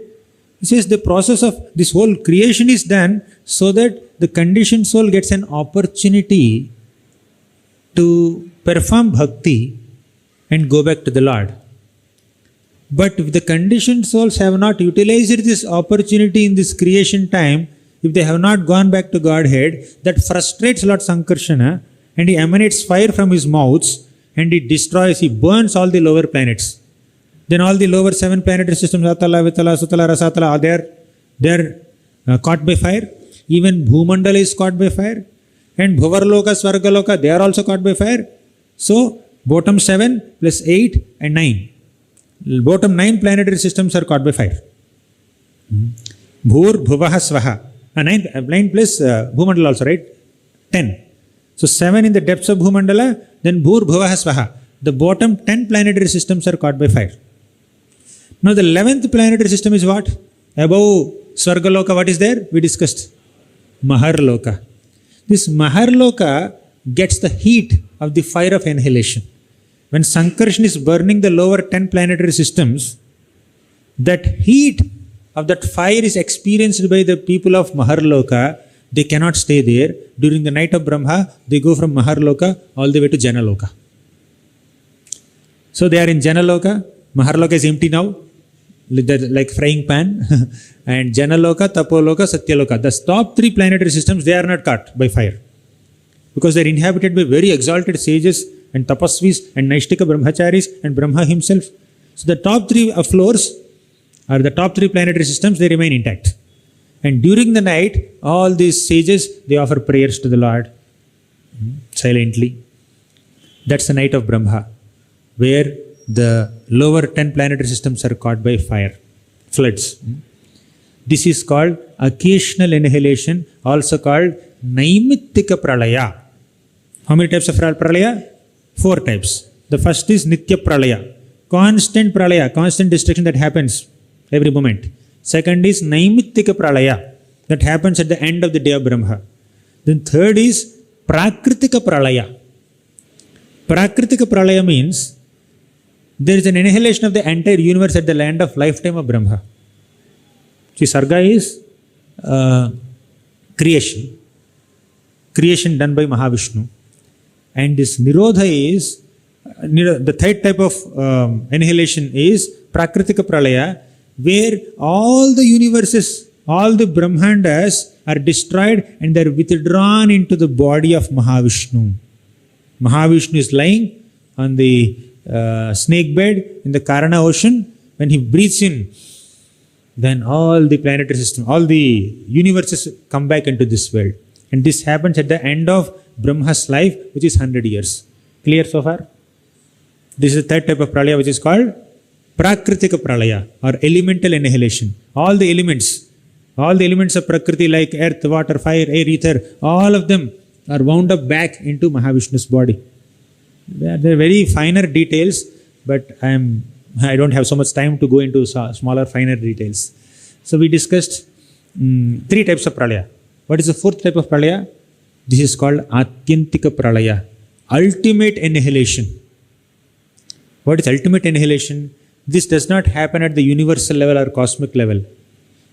He says the process of this whole creation is done so that the conditioned soul gets an opportunity to perform bhakti and go back to the Lord. But if the conditioned souls have not utilized this opportunity in this creation time, if they have not gone back to Godhead, that frustrates Lord Sankarshana, and he emanates fire from his mouths, and he destroys, he burns all the lower planets. Then all the lower 7 planetary systems, Atala, Vitala, Sutala, Rasatala, they are caught by fire. Even Bhumandala is caught by fire. And Bhuvarloka, Svargaloka, they are also caught by fire. So, bottom 7 plus 8 and 9. Bottom 9 planetary systems are caught by fire. Bhur, Bhuvaha, Svaha. 9 plus Bhumandala also, right? 10. So 7 in the depths of Bhumandala, then Bhur, Bhuvaha, Svaha. The bottom 10 planetary systems are caught by fire. Now the 11th planetary system is what? Above Svargaloka, what is there? We discussed. Maharloka. This Maharloka gets the heat of the fire of annihilation. When Sankarshan is burning the lower 10 planetary systems, that heat of that fire is experienced by the people of Maharloka. They cannot stay there. During the night of Brahma, they go from Maharloka all the way to Janaloka. So they are in Janaloka. Maharloka is empty now, like frying pan. And Janaloka, Tapoloka, Satyaloka. The top 3 planetary systems, they are not caught by fire. Because they are inhabited by very exalted sages and tapasvis and Naishtika Brahmacharis and Brahma himself. So the top 3 floors, or the top 3 planetary systems, they remain intact. And during the night, all these sages, they offer prayers to the Lord silently. That's the night of Brahma, where the lower 10 planetary systems are caught by fire, floods. This is called occasional annihilation, also called Naimittika Pralaya. How many types of Pralaya? 4 types. The first is Nitya Pralaya, constant Pralaya, constant destruction that happens every moment. Second is Naimittika Pralaya, that happens at the end of the day of Brahma. Then third is Prakritika Pralaya. Prakritika Pralaya means there is an annihilation of the entire universe at the land of lifetime of Brahma. See, Sarga is creation. Creation done by Mahavishnu. And this Nirodha is, the third type of annihilation is Prakritika Pralaya, where all the universes, all the Brahmandas are destroyed and they are withdrawn into the body of Mahavishnu. Mahavishnu is lying on the snake bed in the Karana ocean. When he breathes in then all the planetary system, all the universes come back into this world. And this happens at the end of Brahma's life, which is 100 years. Clear so far? This is the third type of pralaya, which is called Prakritika pralaya or elemental annihilation. All the elements of Prakriti like earth, water, fire, air, ether, all of them are wound up back into Mahavishnu's body. They are very finer details, but I don't have so much time to go into smaller, finer details. So we discussed three types of pralaya. What is the fourth type of pralaya? This is called Atyantika pralaya, ultimate annihilation. What is ultimate annihilation? This does not happen at the universal level or cosmic level.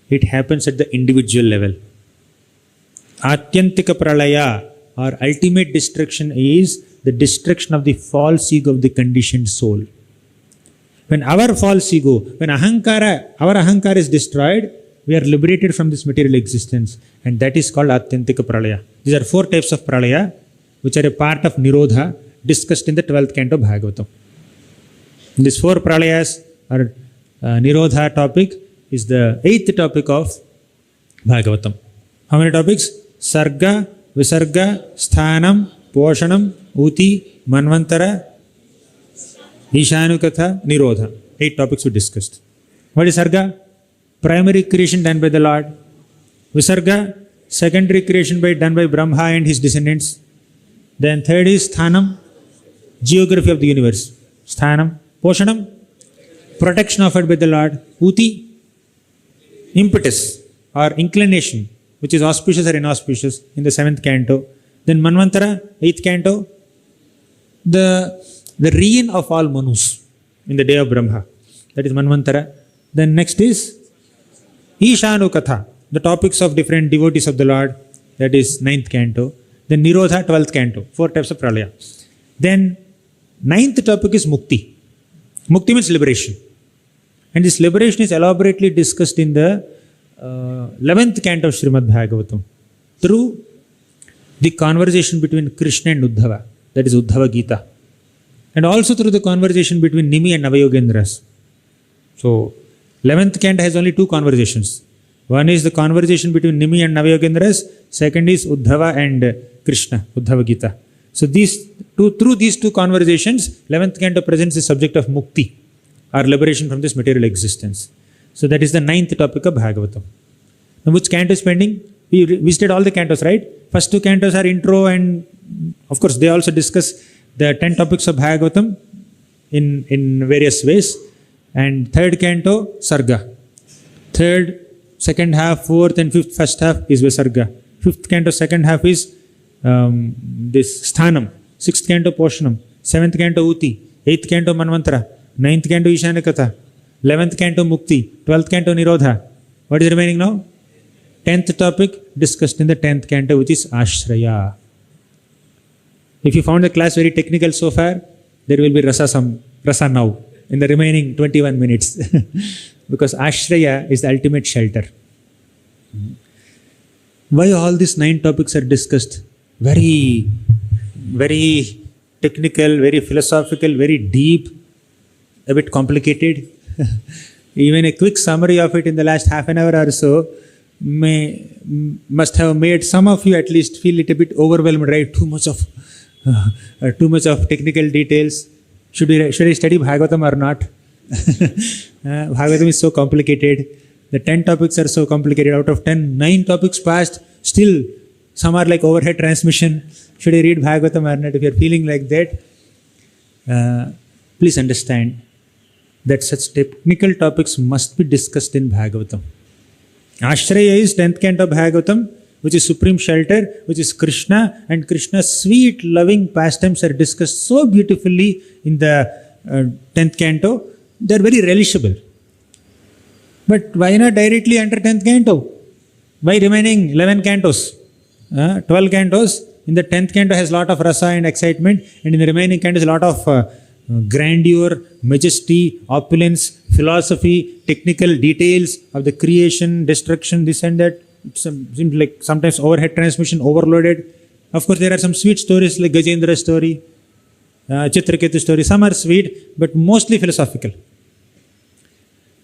It happens at the individual level. Atyantika pralaya or ultimate destruction is the destruction of the false ego of the conditioned soul. When our false ego, when our ahankara is destroyed, we are liberated from this material existence, and that is called Atyantika pralaya. These are four types of pralaya which are a part of Nirodha discussed in the 12th canto Bhagavatam. These four pralayas or Nirodha topic is the 8th topic of Bhagavatam. How many topics? Sarga, Visarga, Sthanam, Poshanam, Uti, Manvantara, Ishanukatha, Nirodha. 8 topics we discussed. What is Sarga? Primary creation done by the Lord. Visarga, secondary creation done by Brahma and his descendants. Then third is Sthanam, geography of the universe. Sthanam. Poshanam, protection offered by the Lord. Uti, impetus or inclination, which is auspicious or inauspicious in the 7th canto. Then Manvantara, 8th canto, the reign of all Manus in the day of Brahma. That is Manvantara. Then next is Ishanukatha, the topics of different devotees of the Lord. That is 9th canto. Then Nirodha, 12th canto. 4 types of pralaya. Then 9th topic is Mukti. Mukti means liberation. And this liberation is elaborately discussed in the 11th canto of Srimad Bhagavatam through the conversation between Krishna and Uddhava, that is Uddhava Gita, and also through the conversation between Nimi and Navayogendras. So, 11th canto has only 2 conversations. One is the conversation between Nimi and Navayogendras, second is Uddhava and Krishna, Uddhava Gita. So through these 2 conversations, 11th canto presents the subject of Mukti, or liberation from this material existence. So that is the 9th topic of Bhagavatam. Now which canto is pending? We visited all the cantos, right? First 2 cantos are intro, and of course they also discuss the 10 topics of Bhagavatam in various ways. And 3rd canto, Sarga. 3rd, 2nd half, 4th and 5th first half is Visarga. 5th canto, 2nd half is this Sthanam. 6th canto, Poshanam. 7th canto, Uti. 8th canto, Manvantara. 9th canto, Ishanukatha. 11th canto, Mukti. 12th canto, Nirodha. What is remaining now? 10th topic discussed in the 10th canto, which is Ashraya. If you found the class very technical so far, there will be rasa now in the remaining 21 minutes. Because Ashraya is the ultimate shelter. Why all these 9 topics are discussed? Very, very technical, very philosophical, very deep, a bit complicated. Even a quick summary of it in the last half an hour or so must have made some of you at least feel it a bit overwhelmed, right? Too much of technical details. Should I study Bhagavatam or not? Bhagavatam is so complicated. The 10 topics are so complicated. Out of 10, 9 topics passed. Still, some are like overhead transmission. Should I read Bhagavatam or not? If you are feeling like that, please understand that such technical topics must be discussed in Bhagavatam. Ashraya is 10th canto of Bhagavatam, which is supreme shelter, which is Krishna, and Krishna's sweet loving pastimes are discussed so beautifully in the 10th canto. They are very relishable. But why not directly enter 10th canto? Why remaining 11 cantos? 12 cantos. In the 10th canto has a lot of rasa and excitement, and in the remaining cantos a lot of grandeur, majesty, opulence, philosophy, technical details of the creation, destruction, this and that. It seems like sometimes overhead transmission overloaded. Of course, there are some sweet stories like Gajendra story, Chitraketu story. Some are sweet, but mostly philosophical.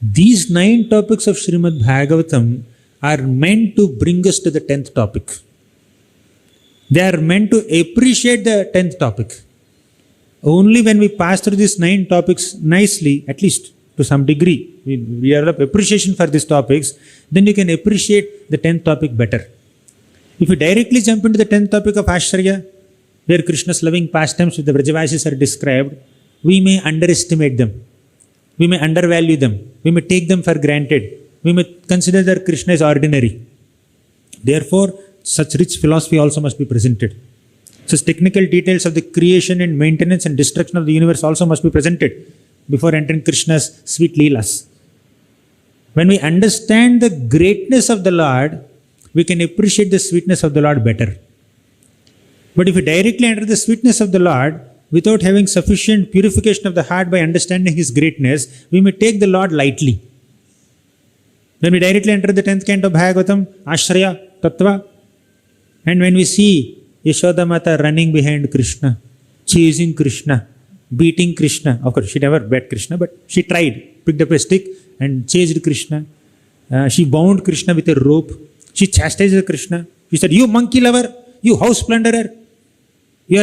These 9 topics of Srimad Bhagavatam are meant to bring us to the 10th topic. They are meant to appreciate the 10th topic. Only when we pass through these 9 topics nicely, at least to some degree, we develop appreciation for these topics, then you can appreciate the 10th topic better. If you directly jump into the 10th topic of Ashraya, where Krishna's loving pastimes with the Vrajavasis are described, we may underestimate them. We may undervalue them. We may take them for granted. We may consider that Krishna is ordinary. Therefore, such rich philosophy also must be presented. Such technical details of the creation and maintenance and destruction of the universe also must be presented before entering Krishna's sweet leelas. When we understand the greatness of the Lord, we can appreciate the sweetness of the Lord better. But if we directly enter the sweetness of the Lord without having sufficient purification of the heart by understanding His greatness, we may take the Lord lightly. When we directly enter the 10th canto of Bhagavatam, Ashraya, Tattva, and when we see Yashoda Mata running behind Krishna, chasing Krishna, beating Krishna. Of course, she never beat Krishna, but she tried, picked up a stick and chased Krishna. She bound Krishna with a rope. She chastised Krishna. She said, "You monkey lover, you house plunderer, you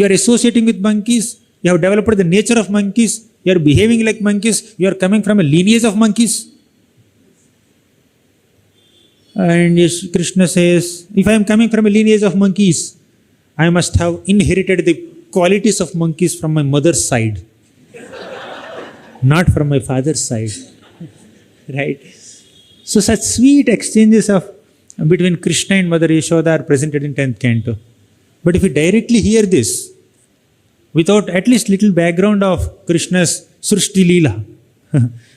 are associating with monkeys. You have developed the nature of monkeys. You are behaving like monkeys. You are coming from a lineage of monkeys." And Krishna says, "If I am coming from a lineage of monkeys, I must have inherited the qualities of monkeys from my mother's side, not from my father's side." Right? So such sweet exchanges between Krishna and Mother Yashoda are presented in 10th canto. But if we directly hear this, without at least little background of Krishna's Srishti Leela,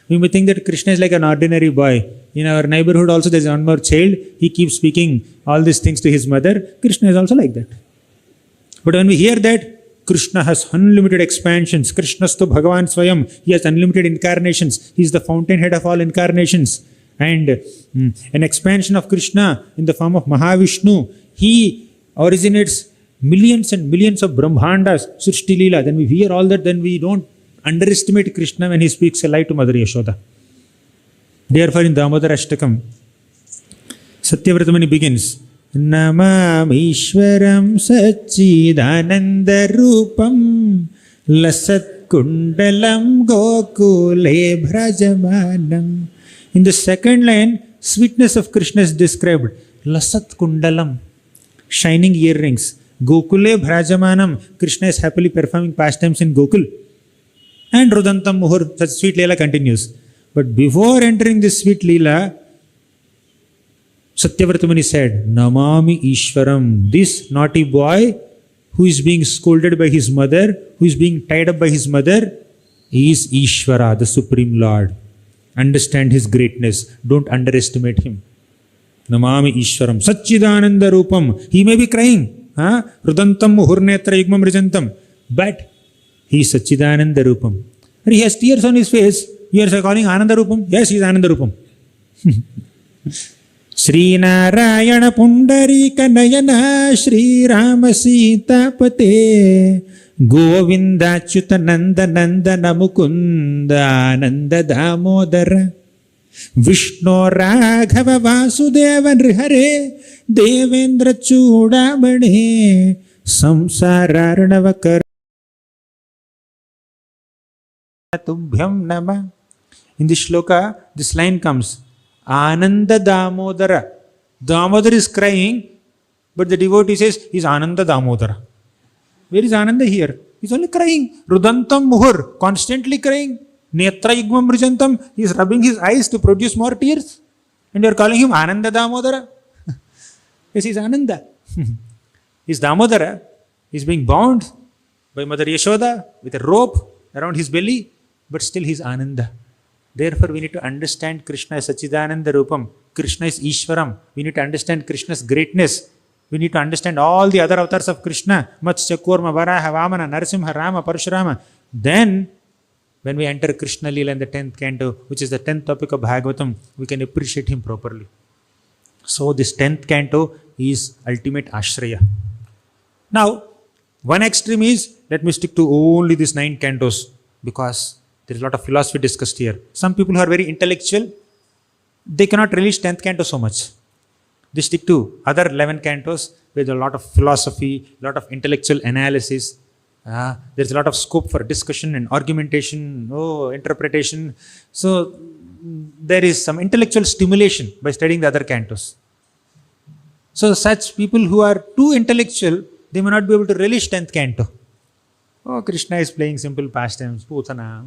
we may think that Krishna is like an ordinary boy. In our neighborhood also there is one more child. He keeps speaking all these things to his mother. Krishna is also like that. But when we hear that Krishna has unlimited expansions, Krishnastu Bhagavan Swayam, he has unlimited incarnations. He is the fountainhead of all incarnations. And an expansion of Krishna in the form of Mahavishnu, he originates millions and millions of Brahmandas, Srishti Leela. Then we hear all that, then we don't underestimate Krishna when he speaks a lie to Mother Yashoda. Therefore, in Damodara Ashtakam, Satyavratamani begins, Namamishwaram Sachidananda Rupam Lasat Kundalam Gokule Bhrajamanam. In the second line, sweetness of Krishna is described. Lasat Kundalam, shining earrings. Gokule Bhrajamanam, Krishna is happily performing pastimes in Gokul. And Rudantam Muhur, such sweet Leela continues. But before entering this sweet Leela, Satyavratamani said, Namami Ishwaram, this naughty boy who is being scolded by his mother, who is being tied up by his mother, is Ishvara, the Supreme Lord. Understand his greatness. Don't underestimate him. Namami Ishwaram. Sachidananda Rupam. He may be crying. Rudantam Muhurnetra Yugmam Rijantam. But he is Sachidananda Rupam. And he has tears on his face. You are calling Ananda Rupam? Yes, he is Ananda Rupam. Sri Narayana Pundarika Nayana Sri Rama Sita Pate Govinda Chuta Nanda Nanda Namukunda Nanda Damodara Vishnu Raghava Vasudeva Nrihare Devendra Chudamane Samsara Arnavakar Tubhyam Nama. In this shloka, this line comes, Ananda Damodara. Damodar is crying, but the devotee says, he is Ananda Damodara. Where is Ananda here? He is only crying. Rudantam Muhur, constantly crying. Netra Yugmam Rijantam, he is rubbing his eyes to produce more tears. And you are calling him Ananda Damodara. Yes, he is Ananda. He is Damodara. He is being bound by Mother Yashoda with a rope around his belly, but still he is Ananda. Therefore, we need to understand Krishna as Sachidananda Rupam. Krishna is Ishwaram. We need to understand Krishna's greatness. We need to understand all the other avatars of Krishna. Matsya, Kurma, Varaha, Vamana, Narasimha, Rama, Parashurama. Then, when we enter Krishna Leela in the 10th canto, which is the 10th topic of Bhagavatam, we can appreciate him properly. So, this 10th canto is ultimate Ashraya. Now, one extreme is, let me stick to only these 9 cantos, because There is a lot of philosophy discussed here. Some people who are very intellectual, they cannot relish 10th canto so much. They stick to other 11 cantos with a lot of philosophy, a lot of intellectual analysis. There's a lot of scope for discussion and argumentation, interpretation. So there is some intellectual stimulation by studying the other cantos. So such people who are too intellectual, they may not be able to relish 10th canto. Oh, Krishna is playing simple pastimes, Putana,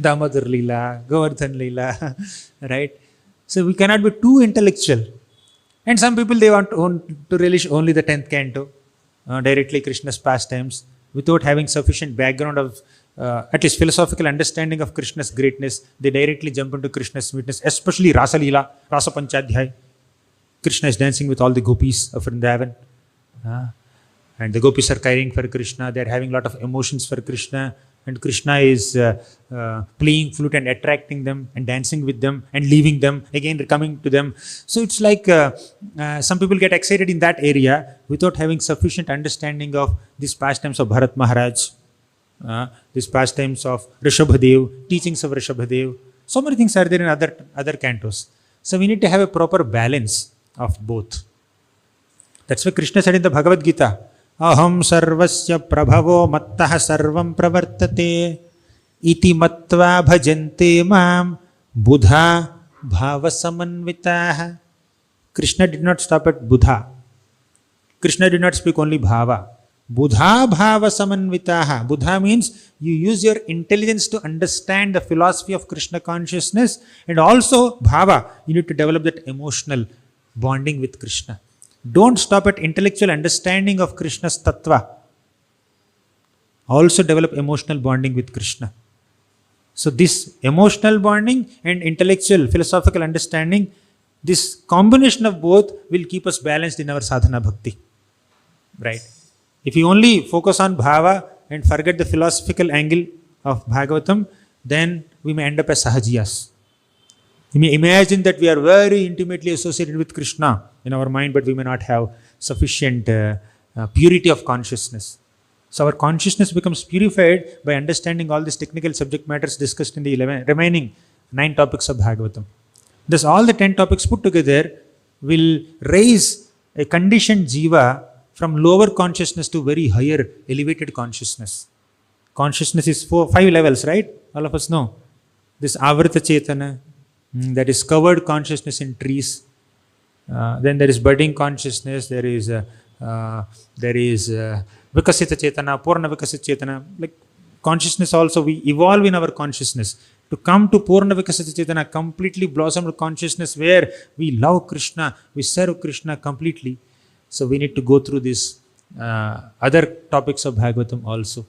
Damodar Leela, Govardhan Leela, right? So we cannot be too intellectual. And some people, they want to relish only the 10th canto, directly Krishna's pastimes, without having sufficient background of at least philosophical understanding of Krishna's greatness. They directly jump into Krishna's sweetness, especially Rasa Leela, Rasa Panchadhyay. Krishna is dancing with all the gopis of Vrindavan. And the gopis are caring for Krishna. They are having a lot of emotions for Krishna. And Krishna is playing flute and attracting them and dancing with them and leaving them, again coming to them. So it's like some people get excited in that area without having sufficient understanding of these pastimes of Bharat Maharaj, these pastimes of Rishabhadev, teachings of Rishabhadev. So many things are there in other cantos. So we need to have a proper balance of both. That's why Krishna said in the Bhagavad Gita, Aham sarvasya prabhavo mattah sarvam pravartate iti matva bhajante mam buddha bhava samanvitaha. Krishna did not stop at Buddha. Krishna did not speak only bhava. Buddha bhava samanvitaha. Buddha means you use your intelligence to understand the philosophy of Krishna consciousness, and also bhava, you need to develop that emotional bonding with Krishna. Don't stop at intellectual understanding of Krishna's tattva. Also develop emotional bonding with Krishna. So this emotional bonding and intellectual philosophical understanding, this combination of both will keep us balanced in our sadhana bhakti. Right? If you only focus on bhava and forget the philosophical angle of Bhagavatam, then we may end up as sahajiyas. We may imagine that we are very intimately associated with Krishna in our mind, but we may not have sufficient purity of consciousness. So our consciousness becomes purified by understanding all these technical subject matters discussed in the remaining 9 topics of Bhagavatam. Thus all the 10 topics put together will raise a conditioned jiva from lower consciousness to very higher elevated consciousness. Consciousness is 5 levels, right? All of us know. This avrita chetana, that is covered consciousness in trees. Then there is budding consciousness. There is vikasita chetana, purna vikasita chetana. Like consciousness also, we evolve in our consciousness to come to purna vikasita chetana, completely blossomed consciousness where we love Krishna, we serve Krishna completely. So we need to go through these other topics of Bhagavatam also.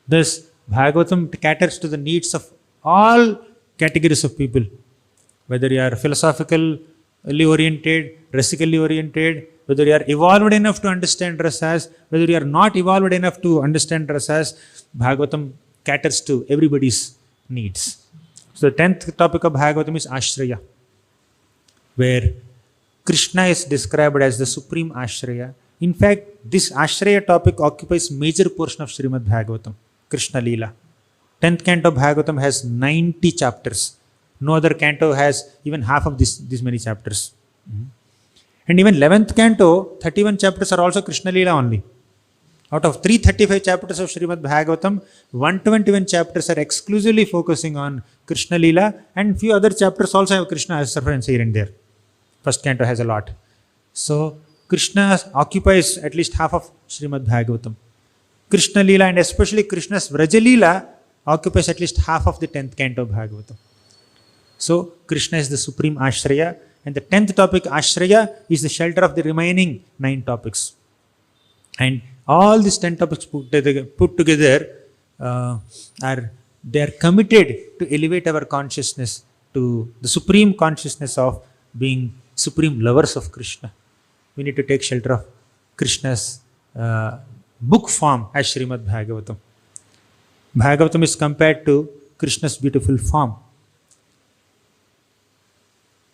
Thus, Bhagavatam caters to the needs of all categories of people. Whether you are philosophically oriented, rasically oriented, whether you are evolved enough to understand rasas, whether you are not evolved enough to understand rasas, Bhagavatam caters to everybody's needs. So the 10th topic of Bhagavatam is Ashraya, where Krishna is described as the supreme Ashraya. In fact, this Ashraya topic occupies major portion of Srimad Bhagavatam, Krishna Leela. 10th canto Bhagavatam has 90 chapters. No other canto has even half of these many chapters. And even 11th canto, 31 chapters are also Krishna Leela only. Out of 335 chapters of Srimad Bhagavatam, 121 chapters are exclusively focusing on Krishna Leela, and few other chapters also have Krishna as reference here and there. First canto has a lot. So Krishna occupies at least half of Srimad Bhagavatam. Krishna Leela and especially Krishna's Vraja Leela occupies at least half of the 10th canto of Bhagavatam. So Krishna is the supreme Ashraya, and the 10th topic, Ashraya, is the shelter of the remaining 9 topics. And all these 10 topics put together they are committed to elevate our consciousness to the supreme consciousness of being supreme lovers of Krishna. We need to take shelter of Krishna's book form as Srimad Bhagavatam. Bhagavatam is compared to Krishna's beautiful form.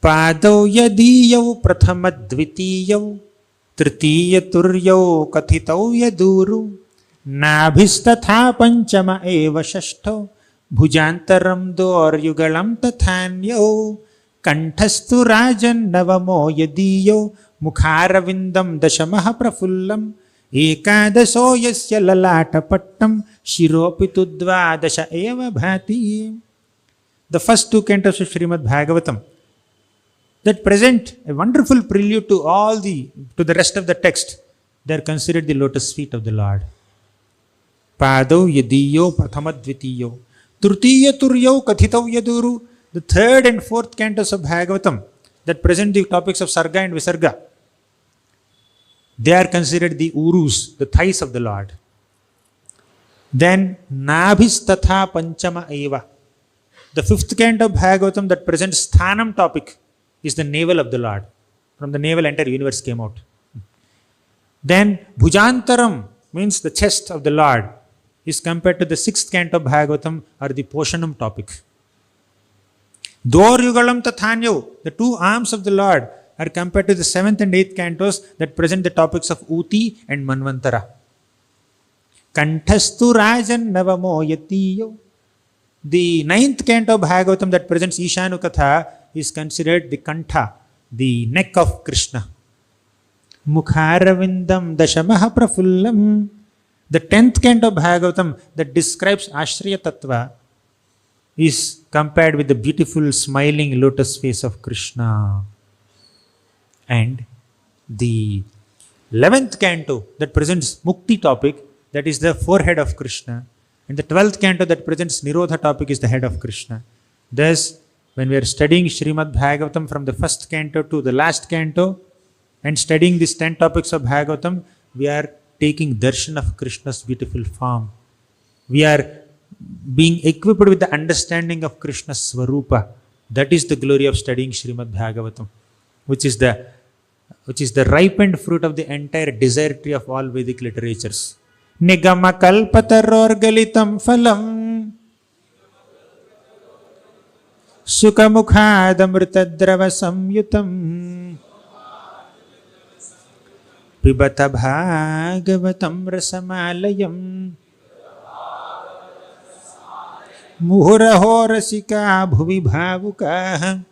Padau yadiyau prathama dvitiyau tritiya turyau kathitau yaduru nabhistatha panchama eva shashtho Bhujantaram doryugalam tathanyo Kanthastu rajan navamo yadiyo Mukharavindam dashamaha prafullam Ekadaso yasya lalata pattam Shiropitudva dasha eva bhati. The first two cantos of Srimad Bhagavatam that present a wonderful prelude to the rest of the text. They are considered the lotus feet of the Lord. Pado yadiyo prathamadvitiyo Trutiya turyo kathitav yaduru. The third and fourth cantos of Bhagavatam that present the topics of Sarga and Visarga. They are considered the urus, the thighs of the Lord. Then Nabhis Tatha Panchama Eva. The fifth canto of Bhagavatam that presents Sthanam topic is the navel of the Lord. From the navel entire universe came out. Then Bhujantaram means the chest of the Lord is compared to the sixth canto of Bhagavatam or the Poshanam topic. Doryugalam Tathanyo, the two arms of the Lord are compared to the seventh and eighth cantos that present the topics of Uti and Manvantara. Kanthastu rajan navamo yatiyo. The ninth canto of Bhagavatam that presents Ishanukatha is considered the Kantha, the neck of Krishna. Mukharavindam dashamaha prafullam. The 10th canto of Bhagavatam that describes Ashraya Tattva is compared with the beautiful smiling lotus face of Krishna. And the 11th canto that presents Mukti topic, that is the forehead of Krishna. And the 12th canto that presents Nirodha topic is the head of Krishna. Thus, when we are studying Srimad Bhagavatam from the first canto to the last canto and studying these 10 topics of Bhagavatam, we are taking darshan of Krishna's beautiful form. We are being equipped with the understanding of Krishna's Swarupa. That is the glory of studying Srimad Bhagavatam, which is the ripened fruit of the entire desire tree of all Vedic literatures. Nigama kalpatarorgalitam phalam Sukamukhadamritadrava samyutam Pibata bhagavatam rasamalayam Muhuraho rasika bhuvi bhavukaha.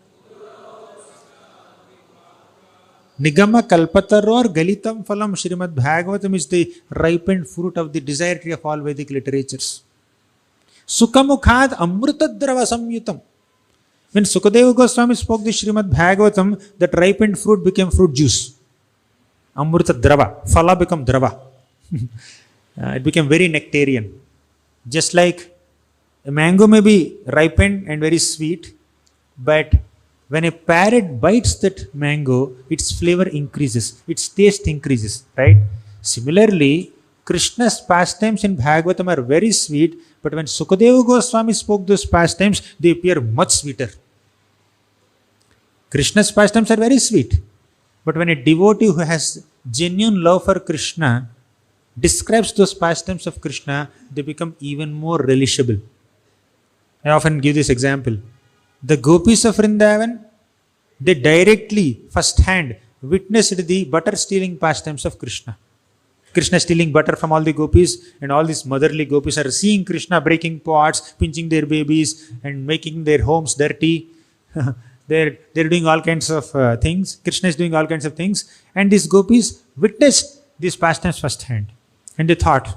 Nigama kalpataror galitam phalam. Srimad Bhagavatam is the ripened fruit of the desire tree of all Vedic literatures. Sukamukhad amritadrava samyutam. When Sukadeva Goswami spoke the Srimad Bhagavatam, that ripened fruit became fruit juice. Amritadrava. Phala became drava. It became very nectarian. Just like a mango may be ripened and very sweet, but when a parrot bites that mango, its flavor increases, its taste increases, right? Similarly, Krishna's pastimes in Bhagavatam are very sweet, but when Sukadeva Goswami spoke those pastimes, they appear much sweeter. Krishna's pastimes are very sweet, but when a devotee who has genuine love for Krishna describes those pastimes of Krishna, they become even more relishable. I often give this example. The gopis of Vrindavan, they directly, first hand, witnessed the butter stealing pastimes of Krishna. Krishna stealing butter from all the gopis, and all these motherly gopis are seeing Krishna breaking pots, pinching their babies and making their homes dirty. They're doing all kinds of things. Krishna is doing all kinds of things. And these gopis witnessed these pastimes first hand. And they thought,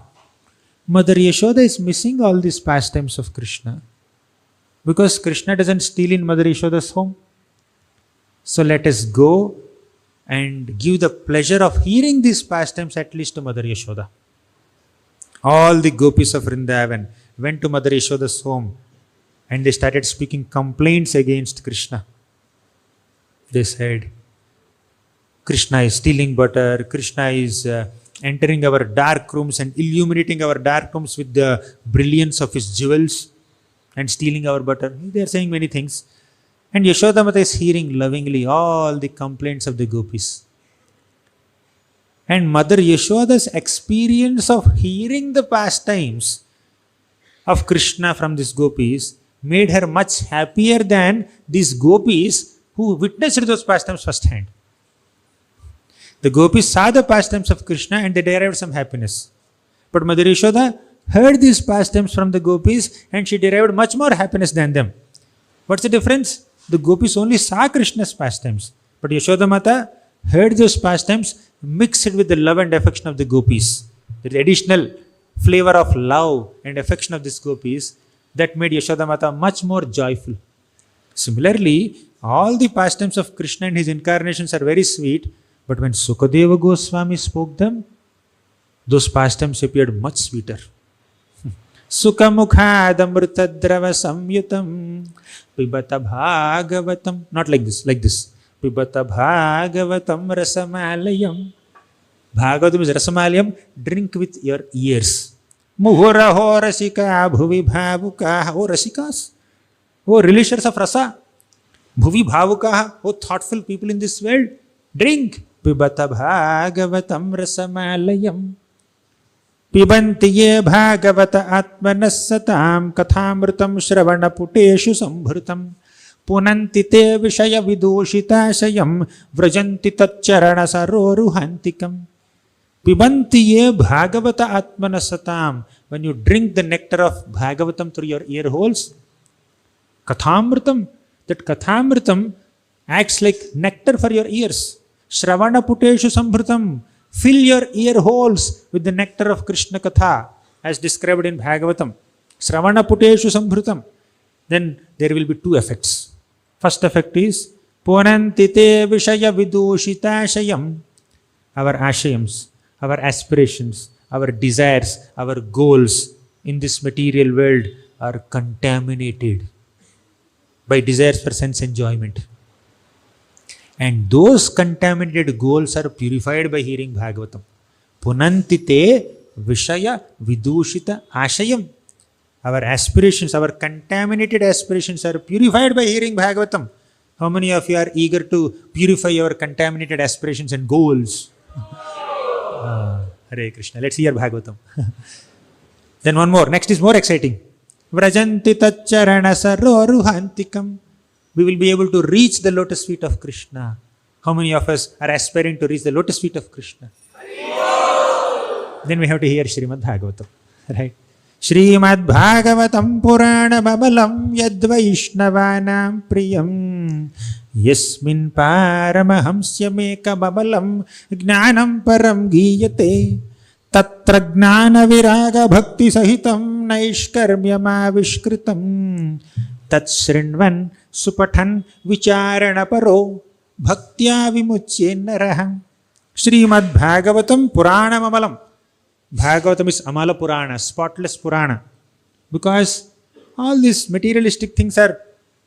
Mother Yashoda is missing all these pastimes of Krishna, because Krishna doesn't steal in Mother Yashoda's home. So let us go and give the pleasure of hearing these pastimes at least to Mother Yashoda. All the gopis of Vrindavan went to Mother Yashoda's home and they started speaking complaints against Krishna. They said, Krishna is stealing butter, Krishna is entering our dark rooms and illuminating our dark rooms with the brilliance of his jewels and stealing our butter. They are saying many things. And Yashoda Mata is hearing lovingly all the complaints of the gopis. And Mother Yashoda's experience of hearing the pastimes of Krishna from these gopis made her much happier than these gopis who witnessed those pastimes firsthand. The gopis saw the pastimes of Krishna and they derived some happiness. But Mother Yashoda heard these pastimes from the gopis and she derived much more happiness than them. What's the difference? The gopis only saw Krishna's pastimes, but Yashoda Mata heard those pastimes mixed with the love and affection of the gopis. The additional flavor of love and affection of these gopis that made Yashoda Mata much more joyful. Similarly, all the pastimes of Krishna and his incarnations are very sweet, but when Sukadeva Goswami spoke them, those pastimes appeared much sweeter. Sukamukhadamrutadrava samyutam pibata bhagavatam. Not like this, like this. Pibata bhagavatam rasamalayam. Bhagavatam is rasamalayam. Drink with your ears. Muhuraho rasika bhuvi bhavuka. Oh rasikas. Oh relishers of rasa. Bhuvi bhavuka. Oh thoughtful people in this world. Drink. Pibata bhagavatam rasamalayam. Pibanti ye bhagavata atmanasatam kathamrutam shravana puteshu sambhrutam punanti te vishaya vidushitashayam vrajanti tatcharana saroruhantikam. Pibanti ye bhagavata atmanasatam. When you drink the nectar of Bhagavatam through your ear holes, kathamrutam, that kathamrutam acts like nectar for your ears. Shravana puteshu sambhrutam. Fill your ear holes with the nectar of Krishna Katha as described in Bhagavatam. Sravana puteshu sambhrutam. Then there will be two effects. First effect is Punanti te vishaya vidushitashayam. Our ashayams, our aspirations, our desires, our goals in this material world are contaminated by desires for sense enjoyment. And those contaminated goals are purified by hearing Bhagavatam. Punantite Vishaya Vidushita Ashayam. Our aspirations, our contaminated aspirations are purified by hearing Bhagavatam. How many of you are eager to purify your contaminated aspirations and goals? Hare Krishna. Let's hear Bhagavatam. Then one more. Next is more exciting. Vrajanti tacharana saroruhantikam. We will be able to reach the lotus feet of Krishna. How many of us are aspiring to reach the lotus feet of Krishna? Then we have to hear Srimad Bhagavatam. Right? Srimad Bhagavatam Purana Babalam Yadvaishnavanam Priyam Yasmin Paramahamsya Meka Babalam Gnanam Param Giyate Tatra Gnana Viraga Bhakti Sahitam Naishkarmyama Vishkritam Tat Srinvan Supathan Vicharana Paro Bhaktya Vimuchye Naraham. Srimad Bhagavatam Purana Mamalam. Bhagavatam is Amala Purana, spotless Purana. Because all these materialistic things are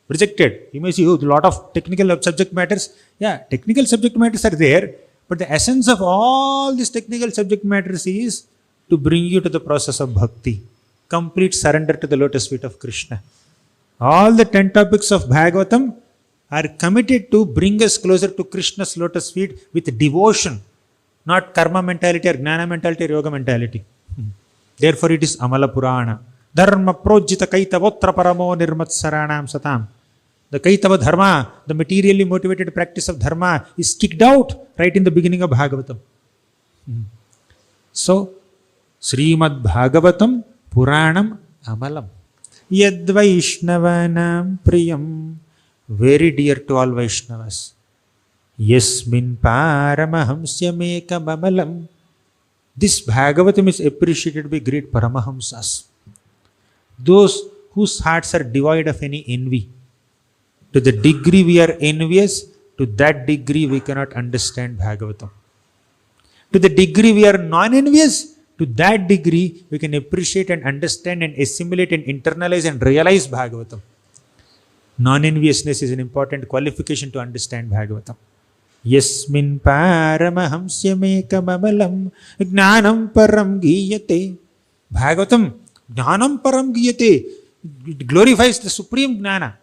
rejected. You may see a lot of technical subject matters. Yeah, technical subject matters are there. But the essence of all these technical subject matters is to bring you to the process of bhakti. Complete surrender to the lotus feet of Krishna. All the 10 topics of Bhagavatam are committed to bring us closer to Krishna's lotus feet with devotion, not karma mentality or gnana mentality or yoga mentality. Therefore it is Amala Purana. Dharma projita kaitavotra paramo nirmatsaranam satam. The kaitava dharma, the materially motivated practice of dharma is kicked out right in the beginning of Bhagavatam. So, Srimad Bhagavatam Puranam Amalam. Yadvaishnavanam Priyam. Very dear to all Vaishnavas. Yasmin Paramahamsya Meka Bamalam. This Bhagavatam is appreciated by great Paramahamsas. Those whose hearts are devoid of any envy. To the degree we are envious, to that degree we cannot understand Bhagavatam. To the degree we are non-envious, to that degree we can appreciate and understand and assimilate and internalize and realize Bhagavatam. Non-enviousness is an important qualification to understand Bhagavatam. Yasmin Paramahamsya Meka Mamalam Gnanam Param Giyate. Bhagavatam, Gnanam Param Giyate. It glorifies the supreme Gnana.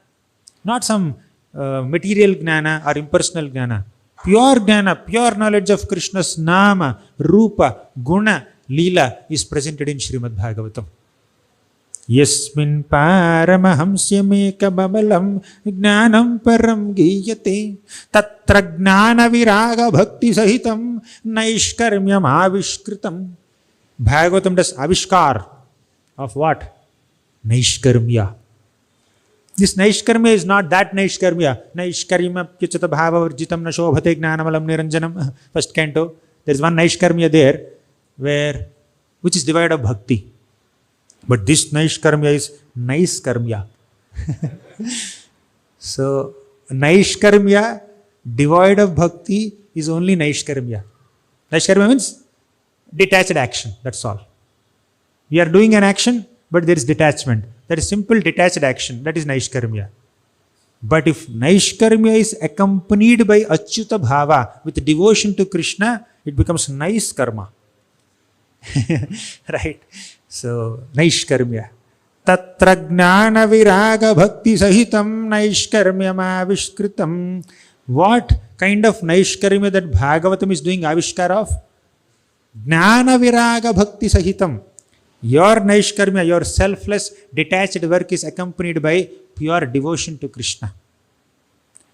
Not some material Gnana or impersonal Gnana. Pure Gnana, pure knowledge of Krishna's Nama, Rupa, Guna, Leela is presented in Srimad Bhagavatam. Yasmin Paramahamsya Meka Bamalam Gnanam Param Giyate Tatra Gnana Viraga Bhakti Sahitam Naishkarmyam Avishkritam. Bhagavatam does Avishkar, of what? Naishkarmya. This Naishkarmya is not that Naishkarmya. Naishkarmya pyachata bhava varjitam na shobhate gnanamalam niranjanam. First canto. There is one Naishkarmya there which is devoid of bhakti. But this Naishkarmya is Naiskarmya. So, Naishkarmya devoid of bhakti is only Naishkarmya. Naishkarmya means detached action, that's all. We are doing an action, but there is detachment. That is simple detached action, that is Naishkarmya. But if Naishkarmya is accompanied by Achyuta Bhava with devotion to Krishna, it becomes nice karma. Right? So, Naishkarmya. Tatra jnana viraga bhakti sahitam Naishkarmyam avishkritam. What kind of Naishkarmya that Bhagavatam is doing avishkar of? Jnana viraga bhakti sahitam. Your Naishkarmya, your selfless, detached work is accompanied by pure devotion to Krishna.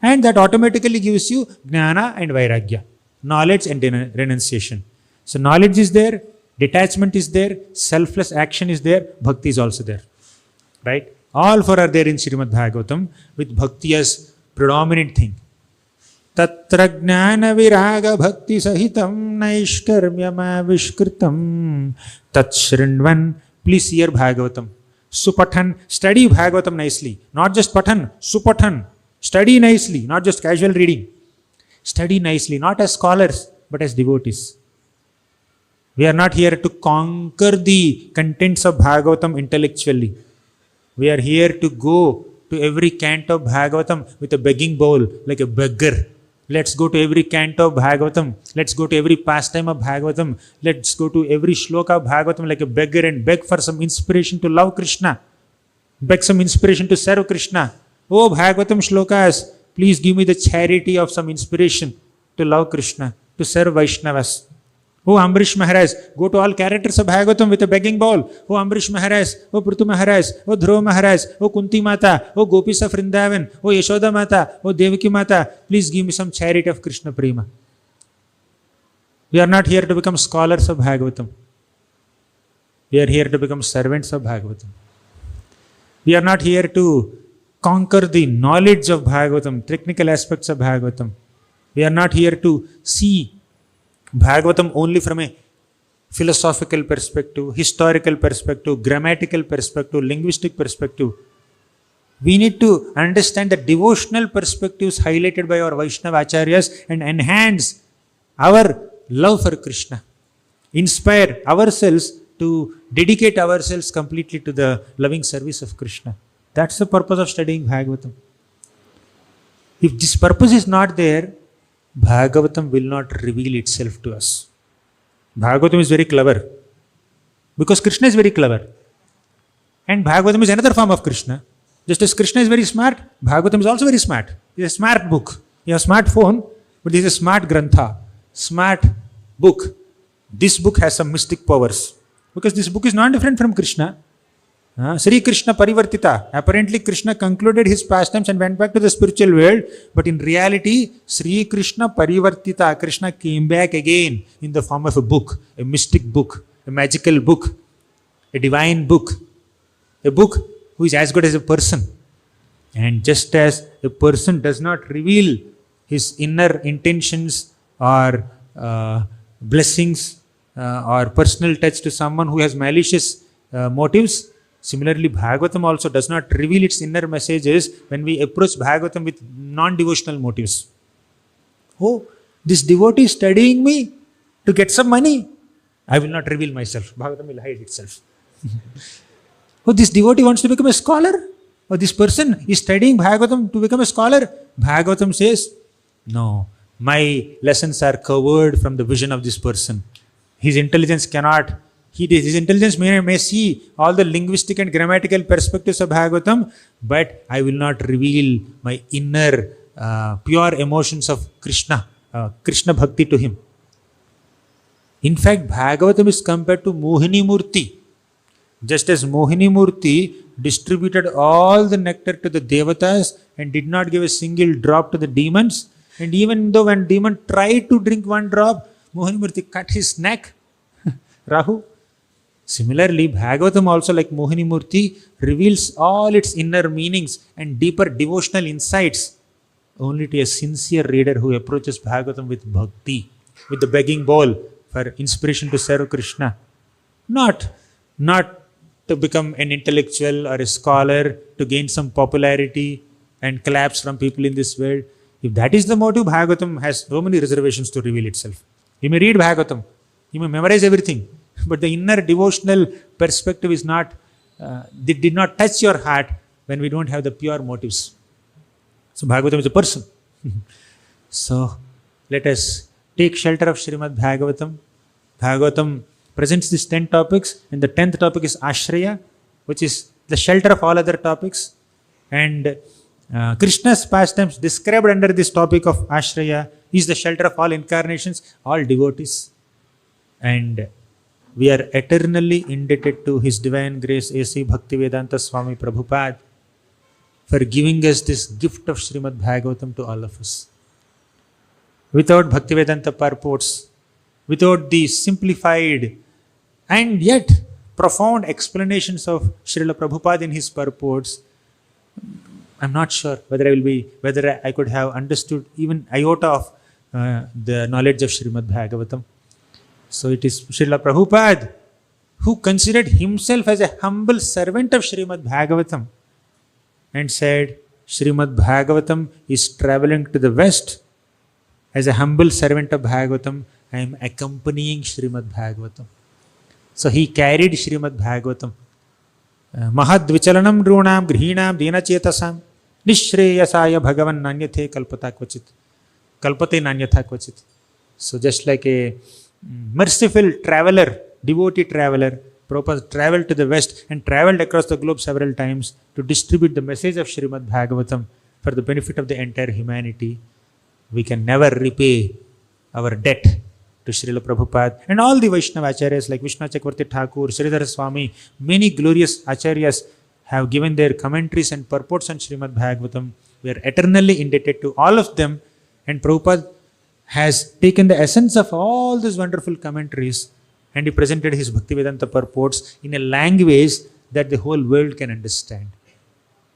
And that automatically gives you Jnana and Vairagya, knowledge and renunciation. So knowledge is there, detachment is there, selfless action is there, bhakti is also there. Right? All four are there in Srimad Bhagavatam with bhakti as predominant thing. Tatra jnana viraga bhakti sahitam naishkarmyam avishkritam tat shrindvan. Please hear Bhagavatam. Supathan, study Bhagavatam nicely. Not just pathan, supathan. Study nicely, not just casual reading. Study nicely, not as scholars, but as devotees. We are not here to conquer the contents of Bhagavatam intellectually. We are here to go to every canto of Bhagavatam with a begging bowl, like a beggar. Let's go to every canto of Bhagavatam. Let's go to every pastime of Bhagavatam. Let's go to every shloka of Bhagavatam like a beggar and beg for some inspiration to love Krishna. Beg some inspiration to serve Krishna. Oh Bhagavatam shlokas, please give me the charity of some inspiration to love Krishna, to serve Vaishnavas. Oh Ambrish Maharaj, go to all characters of Bhagavatam with a begging bowl. Oh Ambrish Maharaj, oh Prithu Maharaj, oh Dhruva Maharaj, oh Kunti Mata, oh Gopis of Vrindavan, oh Yashoda Mata, oh Devaki Mata, please give me some charity of Krishna Prema. We are not here to become scholars of Bhagavatam. We are here to become servants of Bhagavatam. We are not here to conquer the knowledge of Bhagavatam, technical aspects of Bhagavatam. We are not here to see Bhagavatam only from a philosophical perspective, historical perspective, grammatical perspective, linguistic perspective. We need to understand the devotional perspectives highlighted by our Vaishnava Acharyas and enhance our love for Krishna. Inspire ourselves to dedicate ourselves completely to the loving service of Krishna. That's the purpose of studying Bhagavatam. If this purpose is not there, Bhagavatam will not reveal itself to us. Bhagavatam is very clever because Krishna is very clever. And Bhagavatam is another form of Krishna. Just as Krishna is very smart, Bhagavatam is also very smart. It's a smart book. You have a smartphone, but this is a smart grantha, smart book. This book has some mystic powers because this book is not different from Krishna. Sri Krishna Parivartita. Apparently Krishna concluded his pastimes and went back to the spiritual world. But in reality, Sri Krishna Parivartita. Krishna came back again in the form of a book. A mystic book. A magical book. A divine book. A book who is as good as a person. And just as a person does not reveal his inner intentions or blessings or personal touch to someone who has malicious motives, similarly, Bhagavatam also does not reveal its inner messages when we approach Bhagavatam with non-devotional motives. Oh, this devotee is studying me to get some money. I will not reveal myself. Bhagavatam will hide itself. Oh, this devotee wants to become a scholar. Or this person is studying Bhagavatam to become a scholar. Bhagavatam says, no, my lessons are covered from the vision of this person. His intelligence cannot. His intelligence may see all the linguistic and grammatical perspectives of Bhagavatam, but I will not reveal my inner pure emotions of Krishna, Krishna Bhakti to him. In fact, Bhagavatam is compared to Mohini Murti. Just as Mohini Murti distributed all the nectar to the Devatas and did not give a single drop to the demons, and even though when demon tried to drink one drop, Mohini Murti cut his neck, Rahu. Similarly, Bhagavatam also, like Mohini Murti, reveals all its inner meanings and deeper devotional insights only to a sincere reader who approaches Bhagavatam with bhakti, with the begging bowl for inspiration to serve Krishna. Not, not to become an intellectual or a scholar, to gain some popularity and claps from people in this world. If that is the motive, Bhagavatam has so many reservations to reveal itself. You may read Bhagavatam, you may memorize everything, but the inner devotional perspective is not, it did not touch your heart when we don't have the pure motives. So Bhagavatam is a person. So let us take shelter of Srimad Bhagavatam. Bhagavatam presents these 10 topics, and the 10th topic is Ashraya, which is the shelter of all other topics. And Krishna's pastimes described under this topic of Ashraya is the shelter of all incarnations, all devotees. And we are eternally indebted to His Divine Grace A.C. Bhaktivedanta Swami Prabhupada for giving us this gift of Srimad Bhagavatam to all of us. Without Bhaktivedanta purports, without the simplified and yet profound explanations of Srila Prabhupada in his purports, I'm not sure whether I could have understood even iota of the knowledge of Srimad Bhagavatam. So it is Srila Prabhupada who considered himself as a humble servant of Srimad Bhagavatam and said, Srimad Bhagavatam is traveling to the west. As a humble servant of Bhagavatam, I am accompanying Srimad Bhagavatam. So he carried Srimad Bhagavatam. Mahad vichalanam drunam grihinam dina chetasam nishreyasaya bhagavan nanyathe kalpata kvachit. Kalpate nanyatha kvachit. So just like a merciful traveler, devotee traveler, Prabhupada traveled to the west and traveled across the globe several times to distribute the message of Srimad Bhagavatam for the benefit of the entire humanity. We can never repay our debt to Srila Prabhupada and all the Vaishnava Acharyas like Vishnu Chakravarti Thakur, Sridhar Swami. Many glorious Acharyas have given their commentaries and purports on Srimad Bhagavatam. We are eternally indebted to all of them, and Prabhupada has taken the essence of all these wonderful commentaries and he presented his Bhaktivedanta purports in a language that the whole world can understand.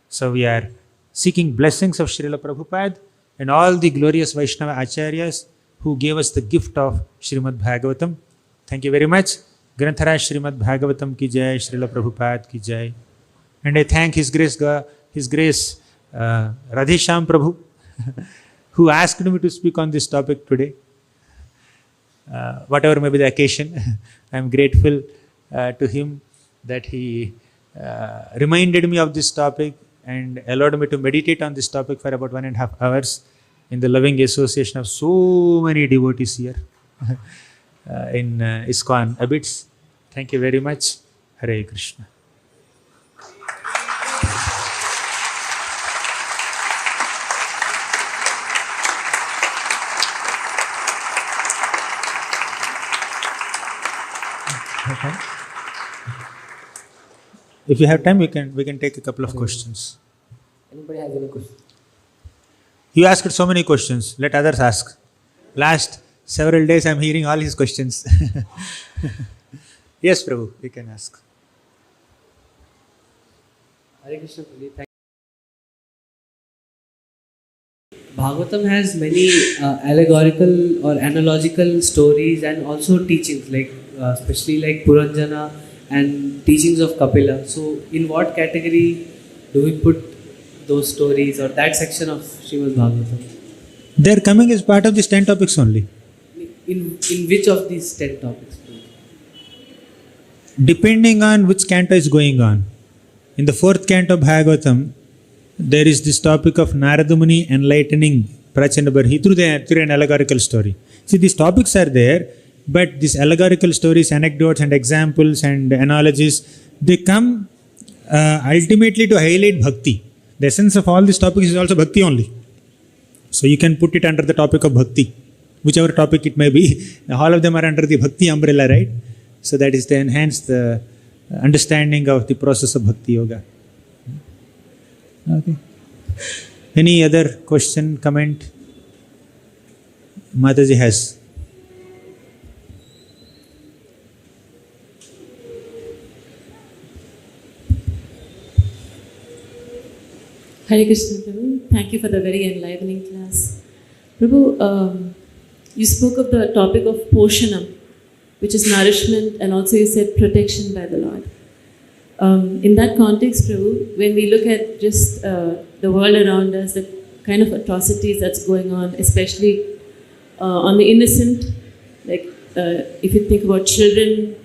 So we are seeking blessings of Srila Prabhupada and all the glorious Vaishnava Acharyas who gave us the gift of Srimad Bhagavatam. Thank you very much. Granthara Srimad Bhagavatam ki jai, Srila Prabhupada ki jai. And I thank His Grace Radhesham Prabhu who asked me to speak on this topic today. Whatever may be the occasion, I am grateful to him that he reminded me of this topic and allowed me to meditate on this topic for about 1.5 hours in the loving association of so many devotees here in ISKCON Abits. Thank you very much. Hare Krishna. Okay. If you have time, we can take a couple of questions. Anybody has any question? You asked so many questions. Let others ask. Last several days, I am hearing all his questions. Yes, Prabhu, you can ask. Hare Krishna, Prabhu. Thank you. Bhagavatam has many allegorical or analogical stories and also teachings, like especially like Puranjana and teachings of Kapila. So, in what category do we put those stories or that section of Srimad Bhagavatam? They are coming as part of these 10 topics only. In which of these 10 topics? Depending on which canto is going on. In the 4th canto of Bhagavatam, there is this topic of Narada Muni enlightening Prachanda Barhi through an allegorical story. See, these topics are there, but these allegorical stories, anecdotes and examples and analogies, they come ultimately to highlight bhakti. The essence of all these topics is also bhakti only. So you can put it under the topic of bhakti, whichever topic it may be. All of them are under the bhakti umbrella, right? So that is to enhance the understanding of the process of bhakti yoga. Okay. Any other question, comment? Mataji has. Hare Krishna, Prabhu. Thank you for the very enlivening class. Prabhu, you spoke of the topic of Poshana, which is nourishment, and also you said protection by the Lord. In that context, Prabhu, when we look at just the world around us, the kind of atrocities that's going on, especially on the innocent, like if you think about children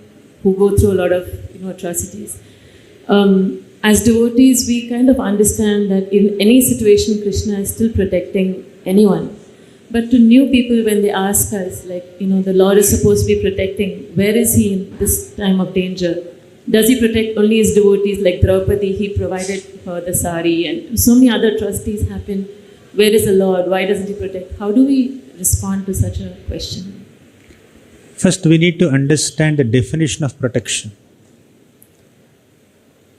who go through a lot of atrocities. As devotees, we kind of understand that in any situation, Krishna is still protecting anyone. But to new people, when they ask us, like, the Lord is supposed to be protecting, where is He in this time of danger? Does He protect only His devotees like Draupadi? He provided her the sari, and so many other atrocities happen. Where is the Lord? Why doesn't He protect? How do we respond to such a question? First, we need to understand the definition of protection.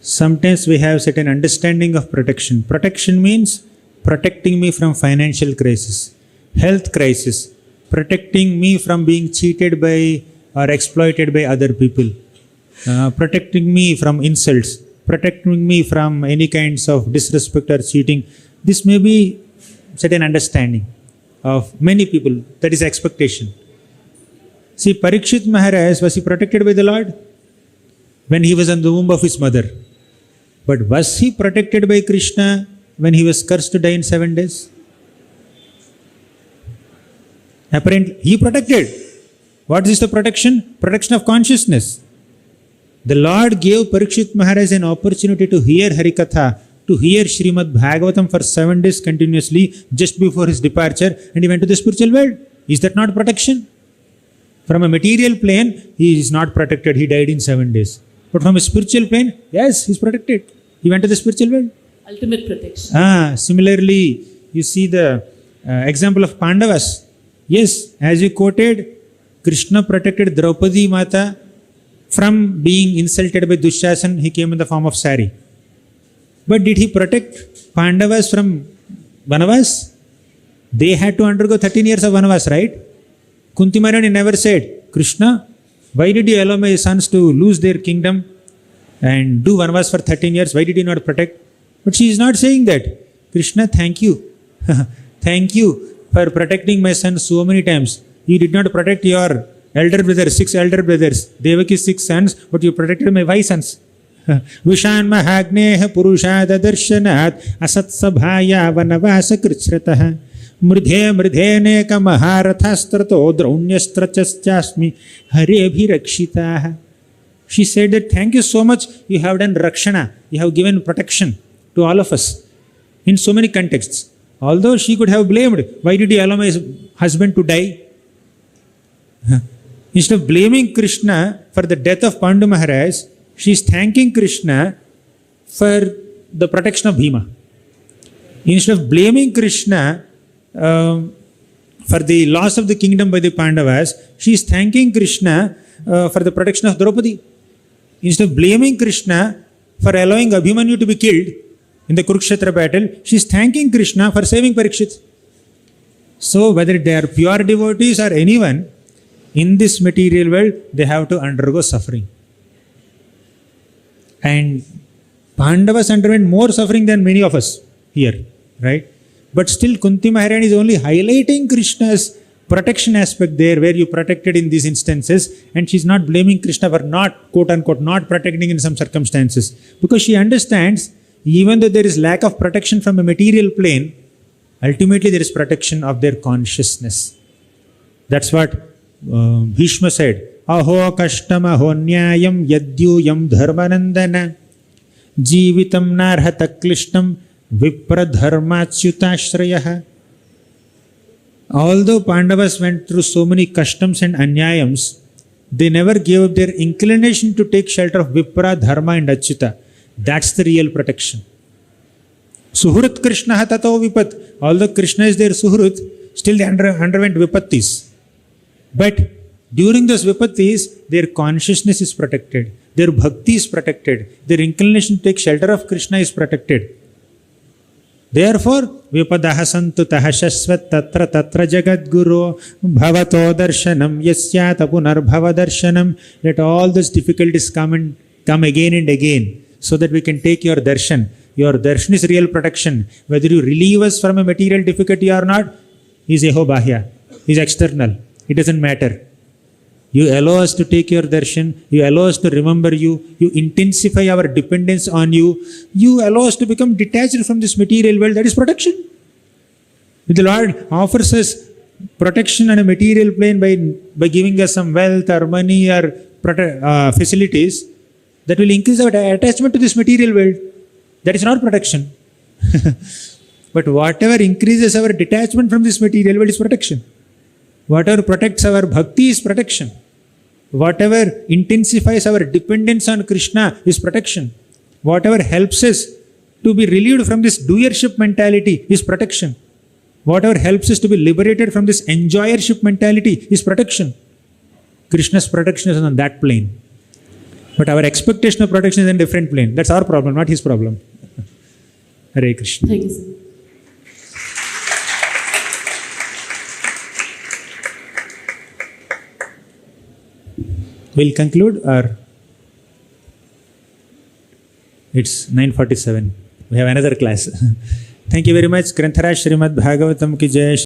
Sometimes we have certain understanding of protection. Protection means protecting me from financial crisis, health crisis, protecting me from being cheated by or exploited by other people, protecting me from insults, protecting me from any kinds of disrespect or cheating. This may be certain understanding of many people. That is expectation. See, Parikshit Maharaj, was he protected by the Lord? When he was in the womb of his mother. But was he protected by Krishna when he was cursed to die in 7 days? Apparently, he protected. What is the protection? Protection of consciousness. The Lord gave Parikshit Maharaj an opportunity to hear Harikatha, to hear Srimad Bhagavatam for 7 days continuously just before his departure, and he went to the spiritual world. Is that not protection? From a material plane, he is not protected. He died in 7 days. But from a spiritual plane, yes, he is protected. He went to the spiritual world. Ultimate protection. Similarly, you see the example of Pandavas. Yes, as you quoted, Krishna protected Draupadi Mata from being insulted by Dushasan. He came in the form of sari. But did he protect Pandavas from Vanavas? They had to undergo 13 years of Vanavas, right? Kunti Maharani never said, Krishna, why did you allow my sons to lose their kingdom and do Vanavas for 13 years? Why did you not protect? But she is not saying that. Krishna, thank you. Thank you for protecting my sons so many times. You did not protect your elder brothers, 6 elder brothers. Devaki's 6 sons, but you protected my 5 sons. Vishan mahagneha purushada darshanat asat sabhaya vanavasa kritsratah mridhe mridheneka maharathastrato draunyastrachastasmi harebhirakshitah. She said that thank you so much, you have done rakshana, you have given protection to all of us in so many contexts. Although she could have blamed, why did you allow my husband to die? Instead of blaming Krishna for the death of Pandu Maharaj, she is thanking Krishna for the protection of Bhima. Instead of blaming Krishna for the loss of the kingdom by the Pandavas, she is thanking Krishna for the protection of Draupadi. Instead of blaming Krishna for allowing Abhimanyu to be killed in the Kurukshetra battle, she is thanking Krishna for saving Parikshit. So whether they are pure devotees or anyone, in this material world, they have to undergo suffering. And Pandavas underwent more suffering than many of us here, right? But still Kunti Maharani is only highlighting Krishna's protection aspect there, where you protected in these instances, and she's not blaming Krishna for not, quote unquote, not protecting in some circumstances. Because she understands, even though there is lack of protection from a material plane, ultimately there is protection of their consciousness. That's what Bhishma said. Aho kashtam aho nyayam yadyuyam dharmanandana jivitam narhata klishtam vipra dharmachyutashrayah. Although Pandavas went through so many customs and anyayams, they never gave up their inclination to take shelter of Vipra, Dharma and Achyuta. That's the real protection. Suhrit Krishna tato vipat. Although Krishna is their Suhrit, still they underwent vipattis. But during those vipattis, their consciousness is protected. Their bhakti is protected. Their inclination to take shelter of Krishna is protected. Therefore, vipadaha santutaha shasvat tatra tatra jagadguru bhavato darshanam yasyata punarbhava darshanam. Let all those difficulties come again and again, so that we can take your darshan. Your darshan is real protection. Whether you relieve us from a material difficulty or not is eho bahya, is external. It doesn't matter. You allow us to take your darshan, you allow us to remember you, you intensify our dependence on you, you allow us to become detached from this material world. That is protection. If the Lord offers us protection on a material plane by giving us some wealth or money or facilities, that will increase our attachment to this material world. That is not protection. But whatever increases our detachment from this material world is protection. Whatever protects our bhakti is protection. Whatever intensifies our dependence on Krishna is protection. Whatever helps us to be relieved from this doership mentality is protection. Whatever helps us to be liberated from this enjoyership mentality is protection. Krishna's protection is on that plane. But our expectation of protection is in a different plane. That's our problem, not his problem. Hare Krishna. Thank you, sir. We'll conclude, or it's 9:47. We have another class. Thank you very much. Granthara Srimad Bhagavatam ki jai.